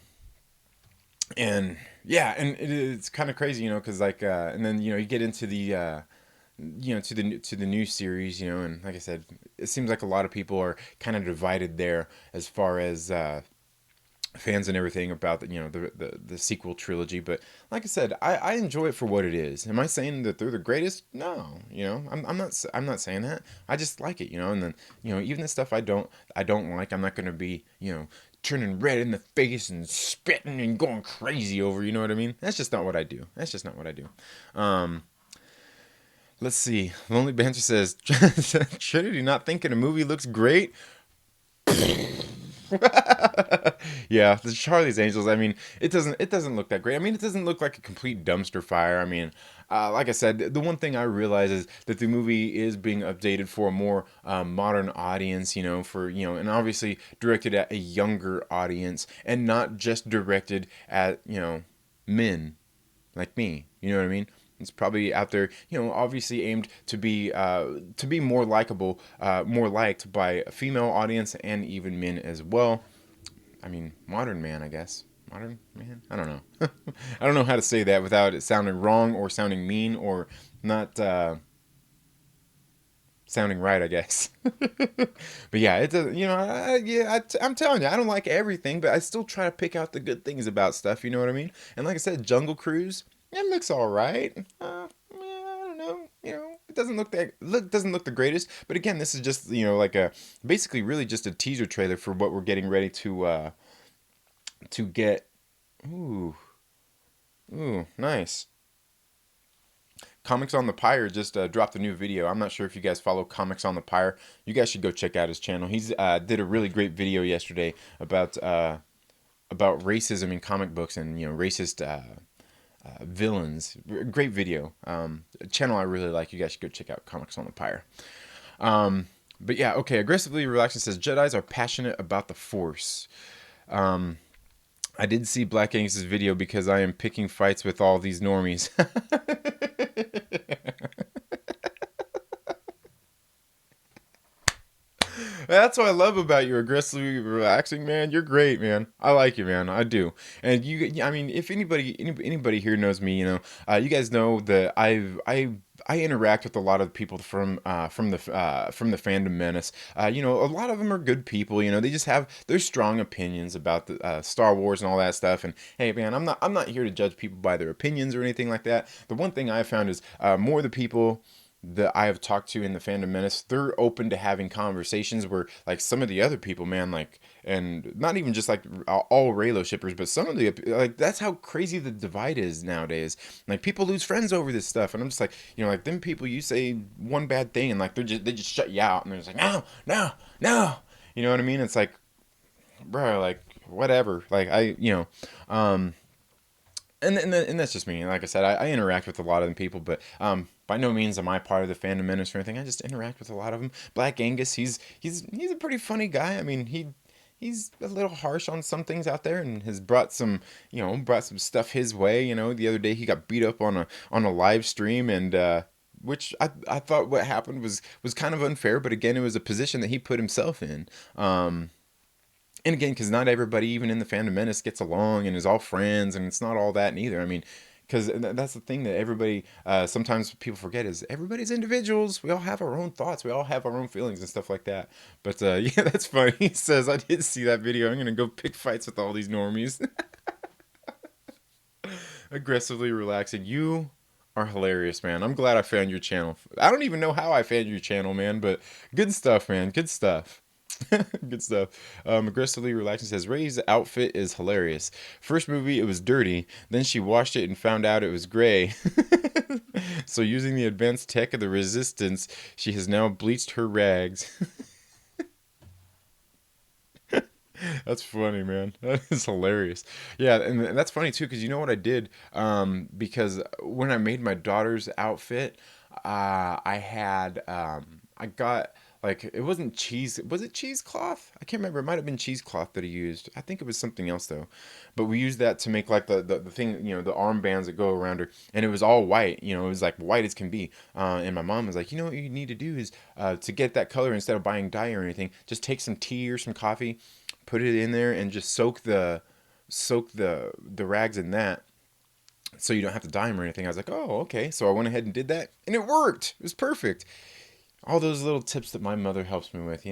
and yeah, and it's kind of crazy, because like and then you get into the to the new series, and like I said, it seems like a lot of people are kind of divided there as far as fans and everything about the sequel trilogy. But like I said, I enjoy it for what it is. Am I saying that they're the greatest? No. I'm not saying that. I just like it. And then even the stuff I don't like, I'm not going to be turning red in the face and spitting and going crazy over. You know what I mean? That's just not what I do. um let's see. Lonely Banter says, Trinity not thinking a movie looks great. Yeah, the Charlie's Angels. I mean, it doesn't look that great. I mean, it doesn't look like a complete dumpster fire. I mean, like I said, the one thing I realize is that the movie is being updated for a more modern audience. And obviously directed at a younger audience, and not just directed at men like me. You know what I mean? It's probably out there, obviously aimed to be more likable, more liked by a female audience, and even men as well. I mean, modern man, I guess. Modern man? I don't know. I don't know how to say that without it sounding wrong or sounding mean or not sounding right, I guess. But yeah, it does. I'm telling you, I don't like everything, but I still try to pick out the good things about stuff. You know what I mean? And like I said, Jungle Cruise, it looks all right. Yeah, I don't know. It doesn't look the greatest. But again, this is just like a basically really just a teaser trailer for what we're getting ready to get. Ooh. Ooh, nice. Comics on the Pyre just dropped a new video. I'm not sure if you guys follow Comics on the Pyre. You guys should go check out his channel. He's did a really great video yesterday about racism in comic books and racist villains. Great video. A channel I really like. You guys should go check out Comics on the Pyre. But yeah, okay. Aggressively relaxing says Jedi's are passionate about the Force. I did see Black Angus's video because I am picking fights with all these normies. That's what I love about you, aggressively relaxing, man. You're great, man. I like you, man. I do. And you, I mean, if anybody here knows me, you guys know that I interact with a lot of people from the fandom menace. A lot of them are good people. They just have their strong opinions about the Star Wars and all that stuff. And hey, man, I'm not here to judge people by their opinions or anything like that. The one thing I've found is more the people that I have talked to in the fandom menace, they're open to having conversations where like some of the other people, man, like, and not even just like all Raylo shippers, but some of the, like, that's how crazy the divide is nowadays. Like people lose friends over this stuff. And I'm just like, like them people, you say one bad thing and like they just shut you out and they're just like, no, no, no. You know what I mean? It's like, bro, like whatever. Like um, and that's just me. Like I said, I interact with a lot of them people, but by no means am I part of the fandom menace or anything. I just interact with a lot of them. Black Angus, he's a pretty funny guy. I mean, he's a little harsh on some things out there, and has brought some stuff his way. The other day he got beat up on a live stream, and which I thought what happened was kind of unfair, but again, it was a position that he put himself in. And again, because not everybody, even in the fandom menace, gets along and is all friends, and it's not all that neither. I mean, because that's the thing that everybody sometimes people forget is everybody's individuals. We all have our own thoughts. We all have our own feelings and stuff like that. But yeah, that's funny. He says, I did see that video. I'm gonna go pick fights with all these normies. Aggressively relaxing. You are hilarious, man. I'm glad I found your channel. I don't even know how I found your channel, man, but good stuff, man. Good stuff. Good stuff. Aggressively relaxing says Ray's outfit is hilarious. First movie, it was dirty. Then she washed it and found out it was gray. So using the advanced tech of the Resistance, she has now bleached her rags. That's funny, man. That is hilarious. Yeah, and that's funny too, because you know what I did? Because when I made my daughter's outfit, I got like it wasn't cheese. Was it cheesecloth? I can't remember. It might have been cheesecloth that I used. I think it was something else though. But we used that to make like the thing, the armbands that go around her, and it was all white. It was like white as can be. And my mom was like, what you need to do is to get that color instead of buying dye or anything, just take some tea or some coffee, put it in there, and just soak the rags in that, so you don't have to dye them or anything. I was like, oh, okay. So I went ahead and did that, and it worked. It was perfect. All those little tips that my mother helps me with.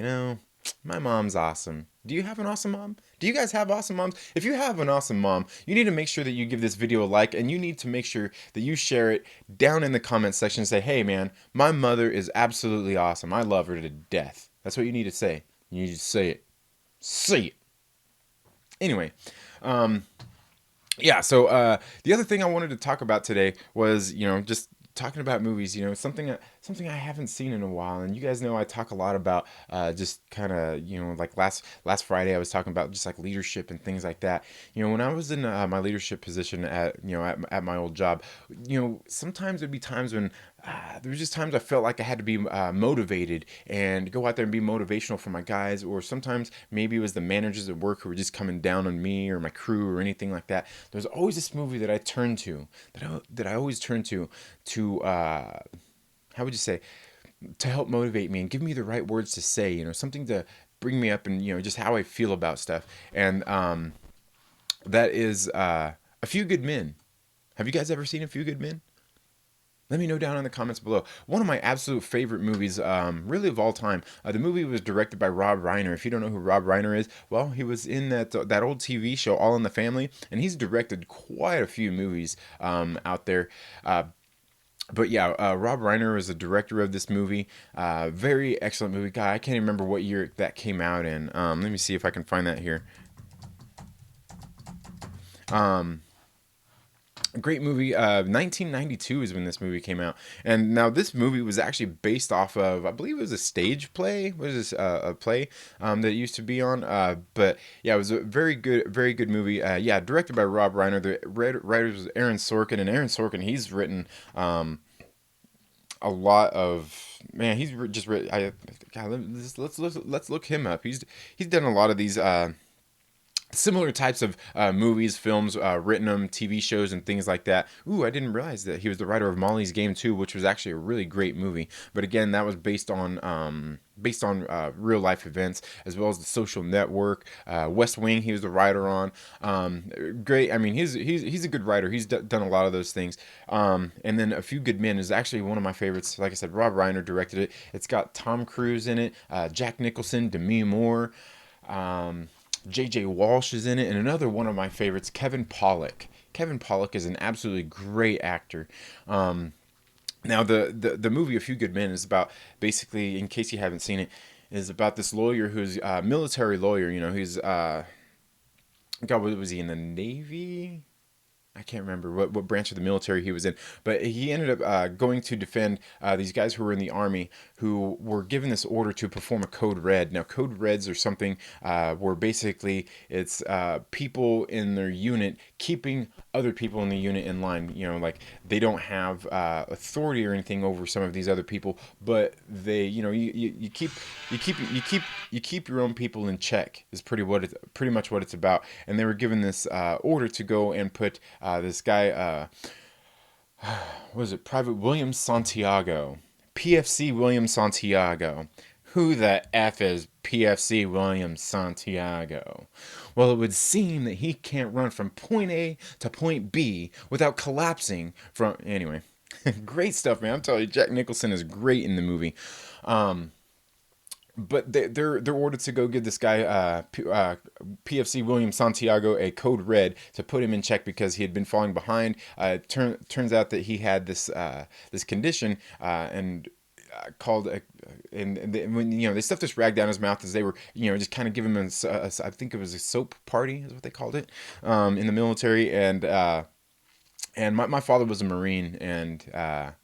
My mom's awesome. Do you have an awesome mom? Do you guys have awesome moms? If you have an awesome mom, you need to make sure that you give this video a like, and you need to make sure that you share it down in the comment section and say, hey man, my mother is absolutely awesome. I love her to death. That's what you need to say. You need to say it. Say it. Anyway, yeah, so the other thing I wanted to talk about today was, just talking about movies, something I haven't seen in a while. And you guys know I talk a lot about just kind of, like last Friday I was talking about just like leadership and things like that. When I was in my leadership position at my old job, sometimes there'd be times when there was just times I felt like I had to be motivated and go out there and be motivational for my guys, or sometimes maybe it was the managers at work who were just coming down on me or my crew or anything like that. There's always this movie that I turn to, that I always turn to how would you say, to help motivate me and give me the right words to say, something to bring me up and just how I feel about stuff. And that is A Few Good Men. Have you guys ever seen A Few Good Men? Let me know down in the comments below. One of my absolute favorite movies, really of all time. The movie was directed by Rob Reiner. If you don't know who Rob Reiner is, well, he was in that old TV show All in the Family, and he's directed quite a few movies out there. But yeah, Rob Reiner was the director of this movie. Very excellent movie. God, I can't even remember what year that came out in. Let me see if I can find that here. Great movie. 1992 is when this movie came out, and now this movie was actually based off of, I believe it was a stage play. What is this? A play that it used to be on. But yeah, it was a very good movie. Yeah, directed by Rob Reiner. The writer was Aaron Sorkin, and Aaron Sorkin, he's written a lot of, man. Just written. God, let's look him up. He's done a lot of these. Similar types of movies, films, written them, TV shows, and things like that. Ooh, I didn't realize that he was the writer of Molly's Game too, which was actually a really great movie. But again, that was based on real life events, as well as The Social Network, West Wing. He was the writer on. Great. I mean, he's a good writer. He's done a lot of those things. And then A Few Good Men is actually one of my favorites. Like I said, Rob Reiner directed it. It's got Tom Cruise in it, Jack Nicholson, Demi Moore. J.J. Walsh is in it, and another one of my favorites, Kevin Pollak. Kevin Pollak is an absolutely great actor. Now, the movie A Few Good Men is about, basically, in case you haven't seen it, is about this lawyer who's a military lawyer. You know, he's God, what was he, in the Navy? I can't remember what branch of the military he was in, but he ended up going to defend these guys who were in the army who were given this order to perform a code red. Now, code reds are something where basically it's people in their unit keeping other people in the unit in line. You know, like they don't have authority or anything over some of these other people, but they, you know, you keep your own people in check is pretty much what it's about. And they were given this order to go and put this guy, what was it, Private William Santiago, PFC William Santiago. Who the F is PFC William Santiago? Well, it would seem that he can't run from point A to point B without collapsing from. Anyway, great stuff, man. I'm telling you, Jack Nicholson is great in the movie. But they're ordered to go give this guy PFC William Santiago a code red to put him in check because he had been falling behind. Turns out that he had this condition and called when they stuffed this rag down his mouth as they were just kind of giving him I think it was a soap party is what they called it in the military, and my father was a Marine, and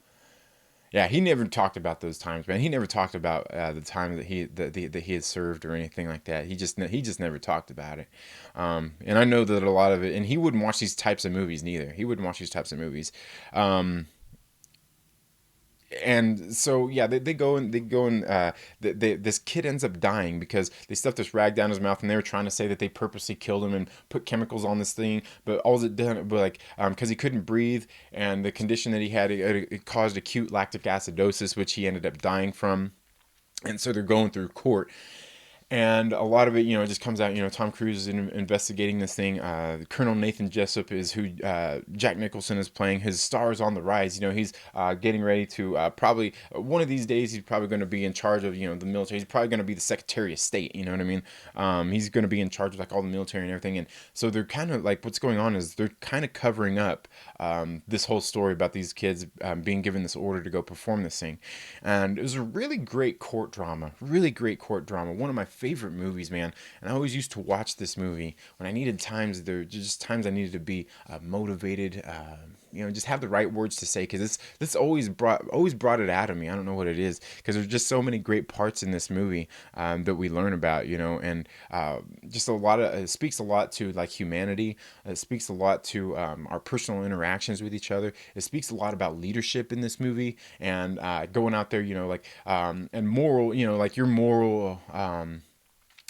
yeah, he never talked about those times, man. He never talked about the time that he had served or anything like that. He just never talked about it. And I know that a lot of it, and he wouldn't watch these types of movies neither. He wouldn't watch these types of movies. And so yeah, they go and this kid ends up dying because they stuffed this rag down his mouth, and they were trying to say that they purposely killed him and put chemicals on this thing, but all it done, but like because he couldn't breathe, and the condition that he had, it caused acute lactic acidosis, which he ended up dying from. And so they're going through court, and a lot of it, just comes out. Tom Cruise is investigating this thing. Colonel Nathan Jessup is who Jack Nicholson is playing. His star is on the rise. He's getting ready to probably one of these days he's probably going to be in charge of the military. He's probably going to be the Secretary of State. You know what I mean? He's going to be in charge of like all the military and everything. And so they're kind of like, what's going on is they're kind of covering up this whole story about these kids being given this order to go perform this thing. And it was a really great court drama. Really great court drama. One of my favorite movies, man. And I always used to watch this movie when I needed times. There were just times I needed to be motivated. Just have the right words to say, because this always brought it out of me. I don't know what it is, because there's just so many great parts in this movie that we learn about, and just a lot of it speaks a lot to like humanity. It speaks a lot to our personal interactions with each other. It speaks a lot about leadership in this movie, and going out there, and moral, like your moral.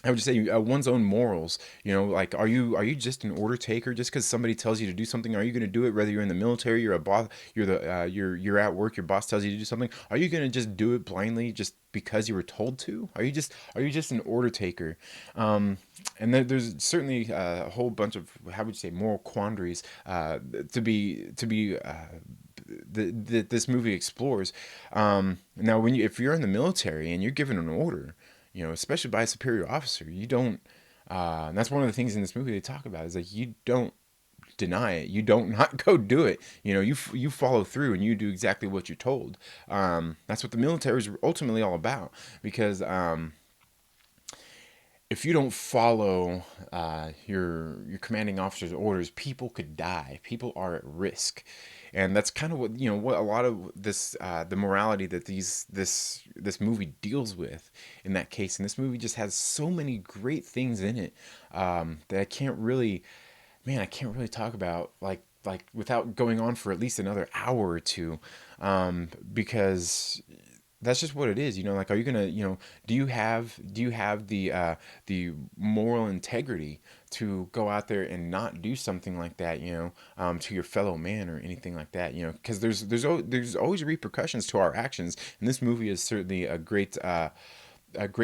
I would just say one's own morals. Like are you just an order taker? Just because somebody tells you to do something, are you going to do it? Whether you're in the military, you're a boss, you're at work, your boss tells you to do something. Are you going to just do it blindly just because you were told to? Are you just an order taker? And there's certainly a whole bunch of, how would you say, moral quandaries to be that this movie explores. Now, if you're in the military and you're given an order, especially by a superior officer, you don't. And that's one of the things in this movie they talk about, is like you don't deny it, you don't not go do it. You follow through and you do exactly what you're told. That's what the military is ultimately all about, because if you don't follow your commanding officer's orders, people could die. People are at risk, and that's kind of what what a lot of this the morality that this movie deals with in that case. And this movie just has so many great things in it that I can't really, man, I can't really talk about without going on for at least another hour or two, because that's just what it is. Like, are you gonna, do you have the moral integrity to go out there and not do something like that, to your fellow man or anything like that, because there's always repercussions to our actions, and this movie is certainly a great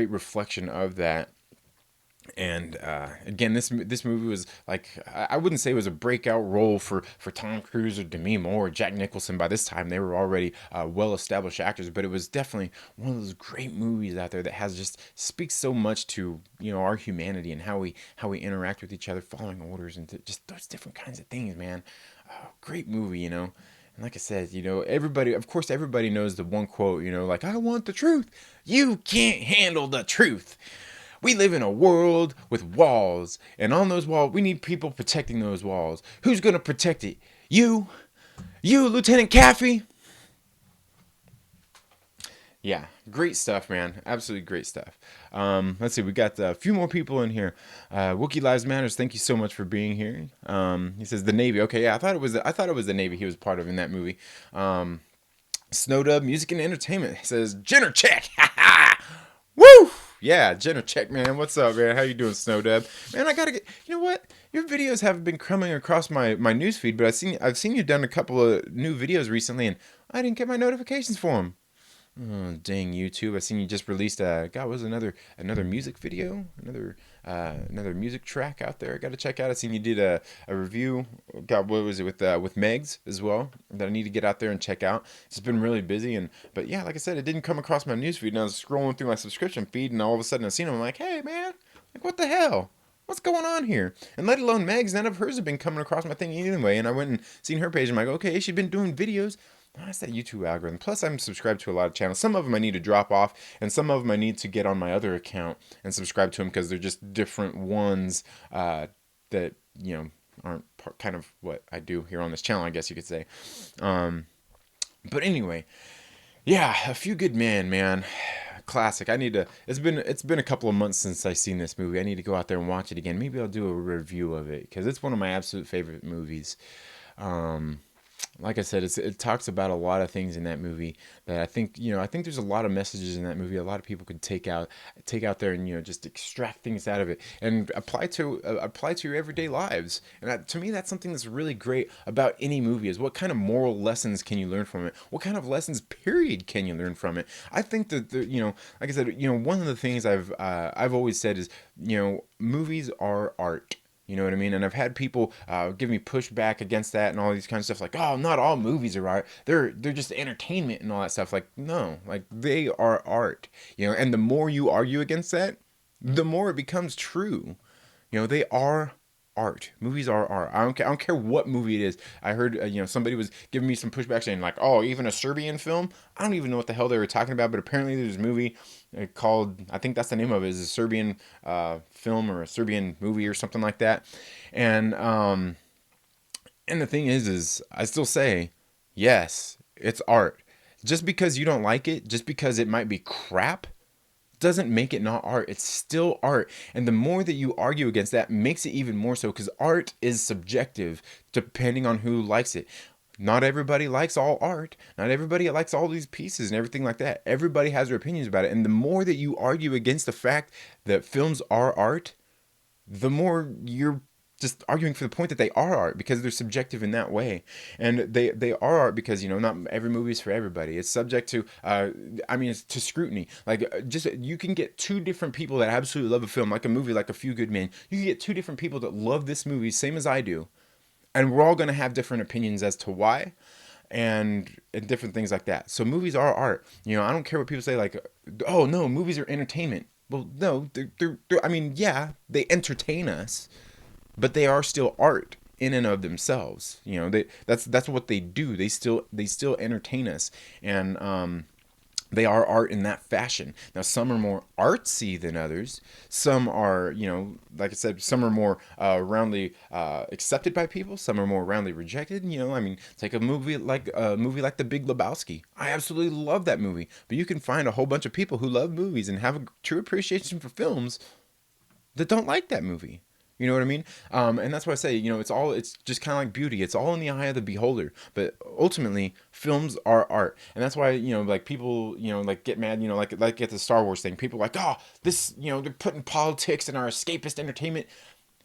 reflection of that. And again, this movie was like, I wouldn't say it was a breakout role for Tom Cruise or Demi Moore or Jack Nicholson. By this time, they were already well established actors, but it was definitely one of those great movies out there that has just speaks so much to our humanity and how we interact with each other, following orders, and just those different kinds of things. Man, great movie. And like I said, everybody, of course, everybody knows the one quote, like, I want the truth. You can't handle the truth. We live in a world with walls, and on those walls, we need people protecting those walls. Who's going to protect it? You? You, Lieutenant Caffey? Yeah, great stuff, man. Absolutely great stuff. Let's see, we got a few more people in here. Wookiee Lives Matters, thank you so much for being here. He says the Navy. Okay, yeah, I thought it was the Navy he was part of in that movie. Snowdub Music and Entertainment says Jenner check. Woo! Yeah, Jenner check, man. What's up, man? How you doing, Snowdub? Man, I gotta get. You know what? Your videos haven't been coming across my newsfeed, but I've seen you done a couple of new videos recently, and I didn't get my notifications for them. Oh, dang YouTube! I seen you just released God, was it another music video, another music track out there. I got to check out. I seen you did a review. God, what was it with Megs as well that I need to get out there and check out. It's been really busy, but yeah, like I said, it didn't come across my newsfeed, and I was scrolling through my subscription feed, and all of a sudden I seen them. I'm like, hey man, like what the hell? What's going on here? And let alone Megs, none of hers have been coming across my thing anyway. And I went and seen her page. And I'm like, okay, she's been doing videos. Oh, that's that YouTube algorithm. Plus, I'm subscribed to a lot of channels. Some of them I need to drop off, and some of them I need to get on my other account and subscribe to them because they're just different ones that aren't kind of what I do here on this channel, I guess you could say. But anyway, yeah, A Few Good Men, man. Classic. I need to. It's been a couple of months since I seen this movie. I need to go out there and watch it again. Maybe I'll do a review of it because it's one of my absolute favorite movies. Like I said, it talks about a lot of things in that movie that I think there's a lot of messages in that movie. A lot of people could take out there and just extract things out of it and apply to your everyday lives. And to me, that's something that's really great about any movie is what kind of moral lessons can you learn from it? What kind of lessons, period, can you learn from it? I think that like I said, one of the things I've always said is movies are art. You know what I mean? And I've had people give me pushback against that and all these kinds of stuff. Like, oh, not all movies are art. They're just entertainment and all that stuff. Like, no, like they are art. And the more you argue against that, the more it becomes true. They are art. Movies are art. I don't care what movie it is. I heard somebody was giving me some pushback saying like, oh, even a Serbian film. I don't even know what the hell they were talking about, but apparently there's a movie called, I think that's the name of it, is a Serbian film or a Serbian movie or something like that. And the thing is I still say yes, it's art. Just because you don't like it, just because it might be crap, doesn't make it not art. It's still art. And the more that you argue against that makes it even more so because art is subjective depending on who likes it. Not everybody likes all art. Not everybody likes all these pieces and everything like that. Everybody has their opinions about it. And the more that you argue against the fact that films are art, the more you're just arguing for the point that they are art because they're subjective in that way. And they are art because not every movie is for everybody. It's subject to it's to scrutiny. Like just you can get two different people that absolutely love a film, like a movie like A Few Good Men. You can get two different people that love this movie same as I do, and we're all going to have different opinions as to why and different things like that. So movies are art. I don't care what people say, like, oh no, movies are entertainment. Well, no, yeah, they entertain us, but they are still art in and of themselves. That's what they do. They still entertain us. And They are art in that fashion. Now, some are more artsy than others. Some are, like I said, some are more roundly accepted by people. Some are more roundly rejected. I mean, take a movie like The Big Lebowski. I absolutely love that movie. But you can find a whole bunch of people who love movies and have a true appreciation for films that don't like that movie. You know what I mean? And that's why I say, it's just kind of like beauty. It's all in the eye of the beholder. But ultimately, films are art. And that's why, like people, like get mad, like at the Star Wars thing. People are like, oh, this, they're putting politics in our escapist entertainment.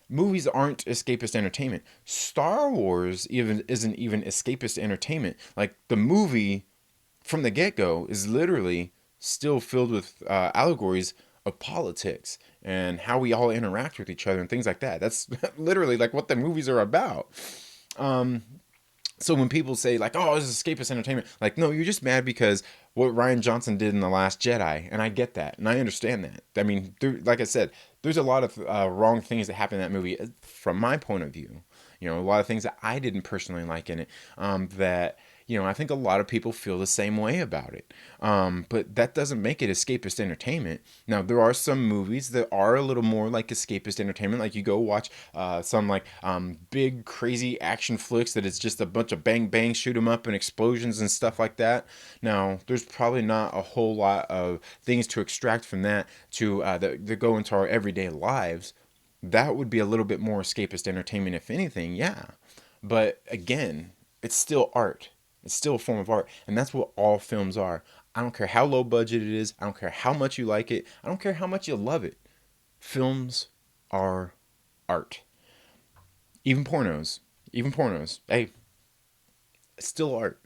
Movies aren't escapist entertainment. Star Wars even isn't even escapist entertainment. Like the movie from the get-go is literally still filled with allegories of politics and how we all interact with each other and things like that. That's literally like what the movies are about. So when people say like, "Oh, this is escapist entertainment," like, no, you're just mad because what Ryan Johnson did in The Last Jedi, and I get that, and I understand that. I mean, like I said, there's a lot of wrong things that happen in that movie from my point of view. A lot of things that I didn't personally like in it, that I think a lot of people feel the same way about it. But that doesn't make it escapist entertainment. Now, there are some movies that are a little more like escapist entertainment. Like you go watch some like big crazy action flicks that it's just a bunch of bang bang, shoot 'em up and explosions and stuff like that. Now, there's probably not a whole lot of things to extract from that that go into our everyday lives. That would be a little bit more escapist entertainment, if anything, yeah. But again, it's still art. It's still a form of art. And that's what all films are. I don't care how low budget it is. I don't care how much you like it. I don't care how much you love it. Films are art. Even pornos. Even pornos. Hey, it's still art.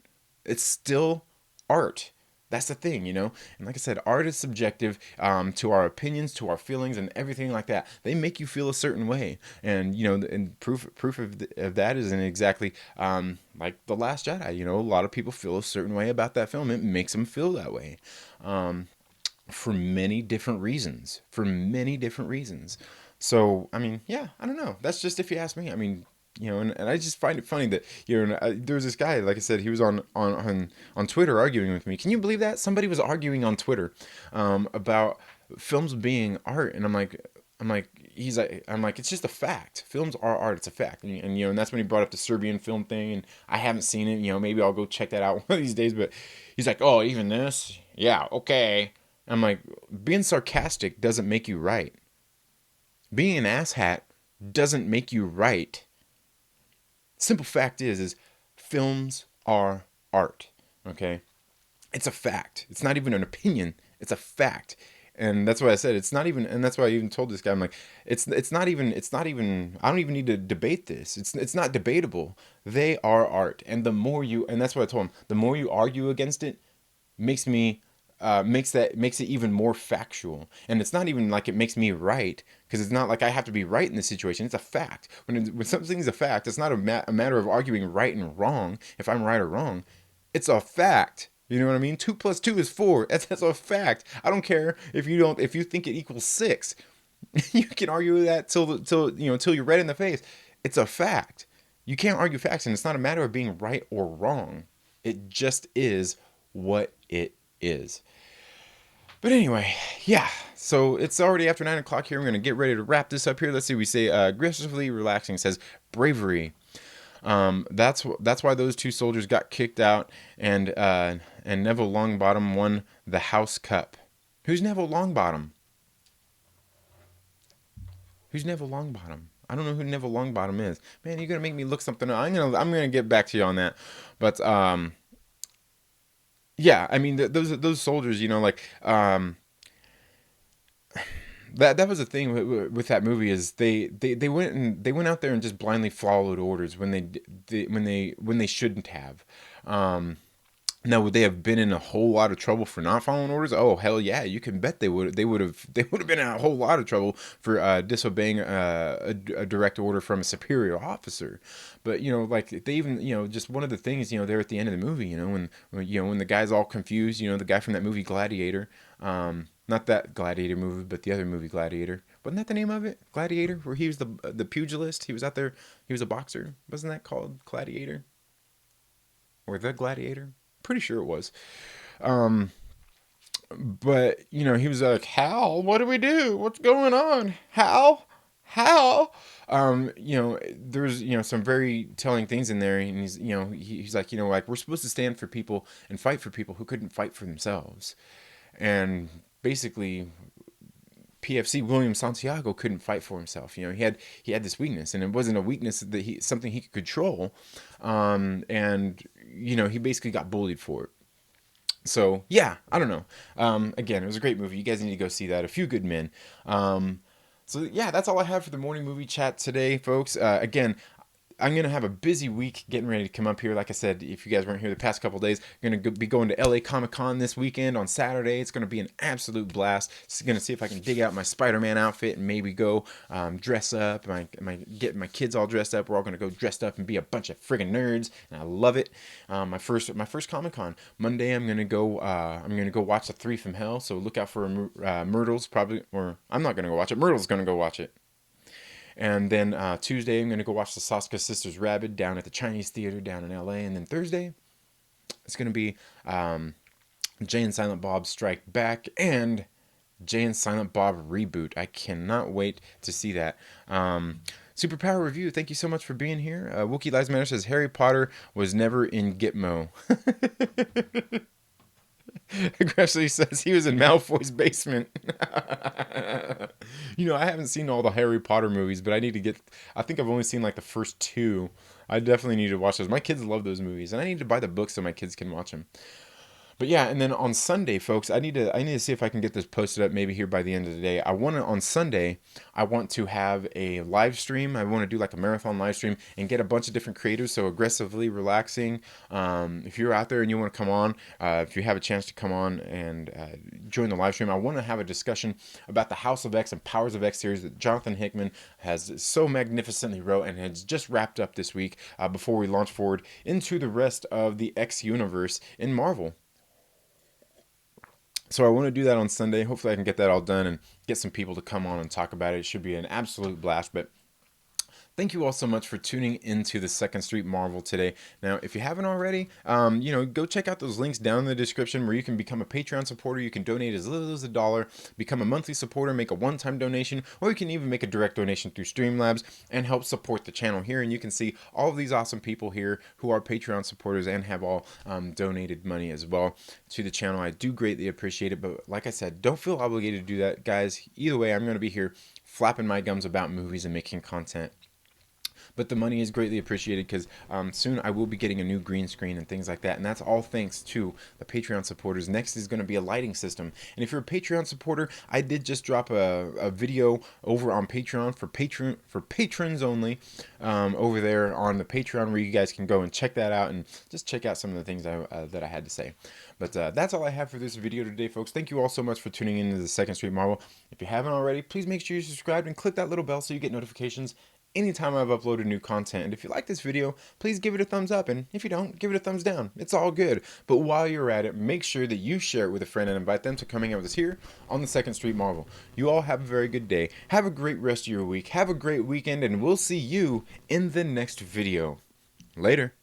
It's still art. That's the thing, And like I said, art is subjective to our opinions, to our feelings, and everything like that. They make you feel a certain way, and and proof of that is in exactly like The Last Jedi. A lot of people feel a certain way about that film. It makes them feel that way, for many different reasons. For many different reasons. So I mean, yeah, I don't know. That's just if you ask me. I mean, and I just find it funny that there was this guy, like I said, he was on Twitter arguing with me. Can you believe that somebody was arguing on Twitter about films being art? And I'm like, it's just a fact. Films are art. It's a fact. And that's when he brought up the Serbian film thing, and I haven't seen it. Maybe I'll go check that out one of these days. But he's like, oh, even this, yeah, okay. I'm like, being sarcastic doesn't make you right. Being an asshat doesn't make you right. Simple fact is films are art. Okay, it's a fact. It's not even an opinion. It's a fact. And that's why I said it's not even. And that's why I even told this guy, I'm like, it's not even. It's not even. I don't even need to debate this. It's not debatable. They are art. And the more you, and that's what I told him. The more you argue against it, makes me makes it even more factual. And it's not even like it makes me right, because it's not like I have to be right in this situation. It's a fact. When something's a fact, it's not a matter of arguing right and wrong, if I'm right or wrong. It's a fact. You know what I mean? 2 + 2 is 4. That's a fact. I don't care if you think it equals 6. You can argue that till you're red in the face. It's a fact. You can't argue facts, and it's not a matter of being right or wrong. It just is what it is. But anyway, yeah. So it's already after 9 o'clock here. We're gonna get ready to wrap this up here. Let's see. We say aggressively relaxing says bravery. That's why those two soldiers got kicked out, and Neville Longbottom won the House Cup. Who's Neville Longbottom? Who's Neville Longbottom? I don't know who Neville Longbottom is. Man, you're gonna make me look something up. I'm gonna get back to you on that. But yeah, I mean those soldiers, like that was the thing with that movie is they went out there and just blindly followed orders when they shouldn't have. Now, would they have been in a whole lot of trouble for not following orders? Oh, hell yeah! You can bet they would have been in a whole lot of trouble for disobeying a direct order from a superior officer. But like they even just one of the things there at the end of the movie, when the guy's all confused, the guy from that movie Gladiator, not that Gladiator movie, but the other movie Gladiator. Wasn't that the name of it? Gladiator, where he was the pugilist. He was out there. He was a boxer. Wasn't that called Gladiator? Or The Gladiator? Pretty sure it was. But you know, he was like, Hal, what do we do? What's going on, Hal? How? You know, there's, you know, some very telling things in there, and he's, you know, he's like, you know, like, we're supposed to stand for people and fight for people who couldn't fight for themselves. And basically, PFC William Santiago couldn't fight for himself. You know, he had this weakness, and it wasn't a weakness that he something he could control. And you know, he basically got bullied for it. So yeah, I don't know. Again, it was a great movie. You guys need to go see that. A Few Good Men. So yeah, that's all I have for the morning movie chat today, folks. Again, I'm gonna have a busy week getting ready to come up here. Like I said, if you guys weren't here the past couple of days, I'm gonna be going to LA Comic Con this weekend on Saturday. It's gonna be an absolute blast. Just gonna see if I can dig out my Spider-Man outfit and maybe go dress up. Get my kids all dressed up. We're all gonna go dressed up and be a bunch of friggin' nerds, and I love it. My first Comic Con Monday. I'm gonna go watch The Three from Hell. So look out for Myrtle's probably, or I'm not gonna go watch it. Myrtle's gonna go watch it. And then Tuesday, I'm going to go watch the Saska Sisters Rabid down at the Chinese Theater down in LA. And then Thursday, it's going to be Jay and Silent Bob Strike Back and Jay and Silent Bob Reboot. I cannot wait to see that. Superpower Review, thank you so much for being here. Wookie Lives Matter says Harry Potter was never in Gitmo. Actually says he was in Malfoy's basement. You know, I haven't seen all the Harry Potter movies, but I need to get. I think I've only seen like the first two. I definitely need to watch those. My kids love those movies, and I need to buy the books so my kids can watch them. But yeah, and then on Sunday, folks, I need to see if I can get this posted up maybe here by the end of the day. On Sunday, I want to have a live stream. I want to do like a marathon live stream and get a bunch of different creators. So aggressively relaxing. If you're out there and you want to come on, if you have a chance to come on and join the live stream, I want to have a discussion about the House of X and Powers of X series that Jonathan Hickman has so magnificently wrote and has just wrapped up this week before we launch forward into the rest of the X universe in Marvel. So I want to do that on Sunday. Hopefully I can get that all done and get some people to come on and talk about it. It should be an absolute blast. But thank you all so much for tuning into the Second Street Marvel today. Now, if you haven't already, you know, go check out those links down in the description where you can become a Patreon supporter. You can donate as little as $1, become a monthly supporter, make a one-time donation, or you can even make a direct donation through Streamlabs and help support the channel here. And you can see all of these awesome people here who are Patreon supporters and have all donated money as well to the channel. I do greatly appreciate it. But like I said, don't feel obligated to do that, guys. Either way, I'm going to be here flapping my gums about movies and making content. But the money is greatly appreciated because soon I will be getting a new green screen and things like that. And that's all thanks to the Patreon supporters. Next is going to be a lighting system. And if you're a Patreon supporter, I did just drop a video over on Patreon for patrons only over there on the Patreon where you guys can go and check that out and just check out some of the things that I had to say. But that's all I have for this video today, folks. Thank you all so much for tuning in to the Second Street Marvel. If you haven't already, please make sure you're subscribed and click that little bell so you get notifications anytime I've uploaded new content. And if you like this video, please give it a thumbs up. And if you don't, give it a thumbs down. It's all good. But while you're at it, make sure that you share it with a friend and invite them to come hang out with us here on the Second Street Marvel. You all have a very good day. Have a great rest of your week. Have a great weekend. And we'll see you in the next video. Later.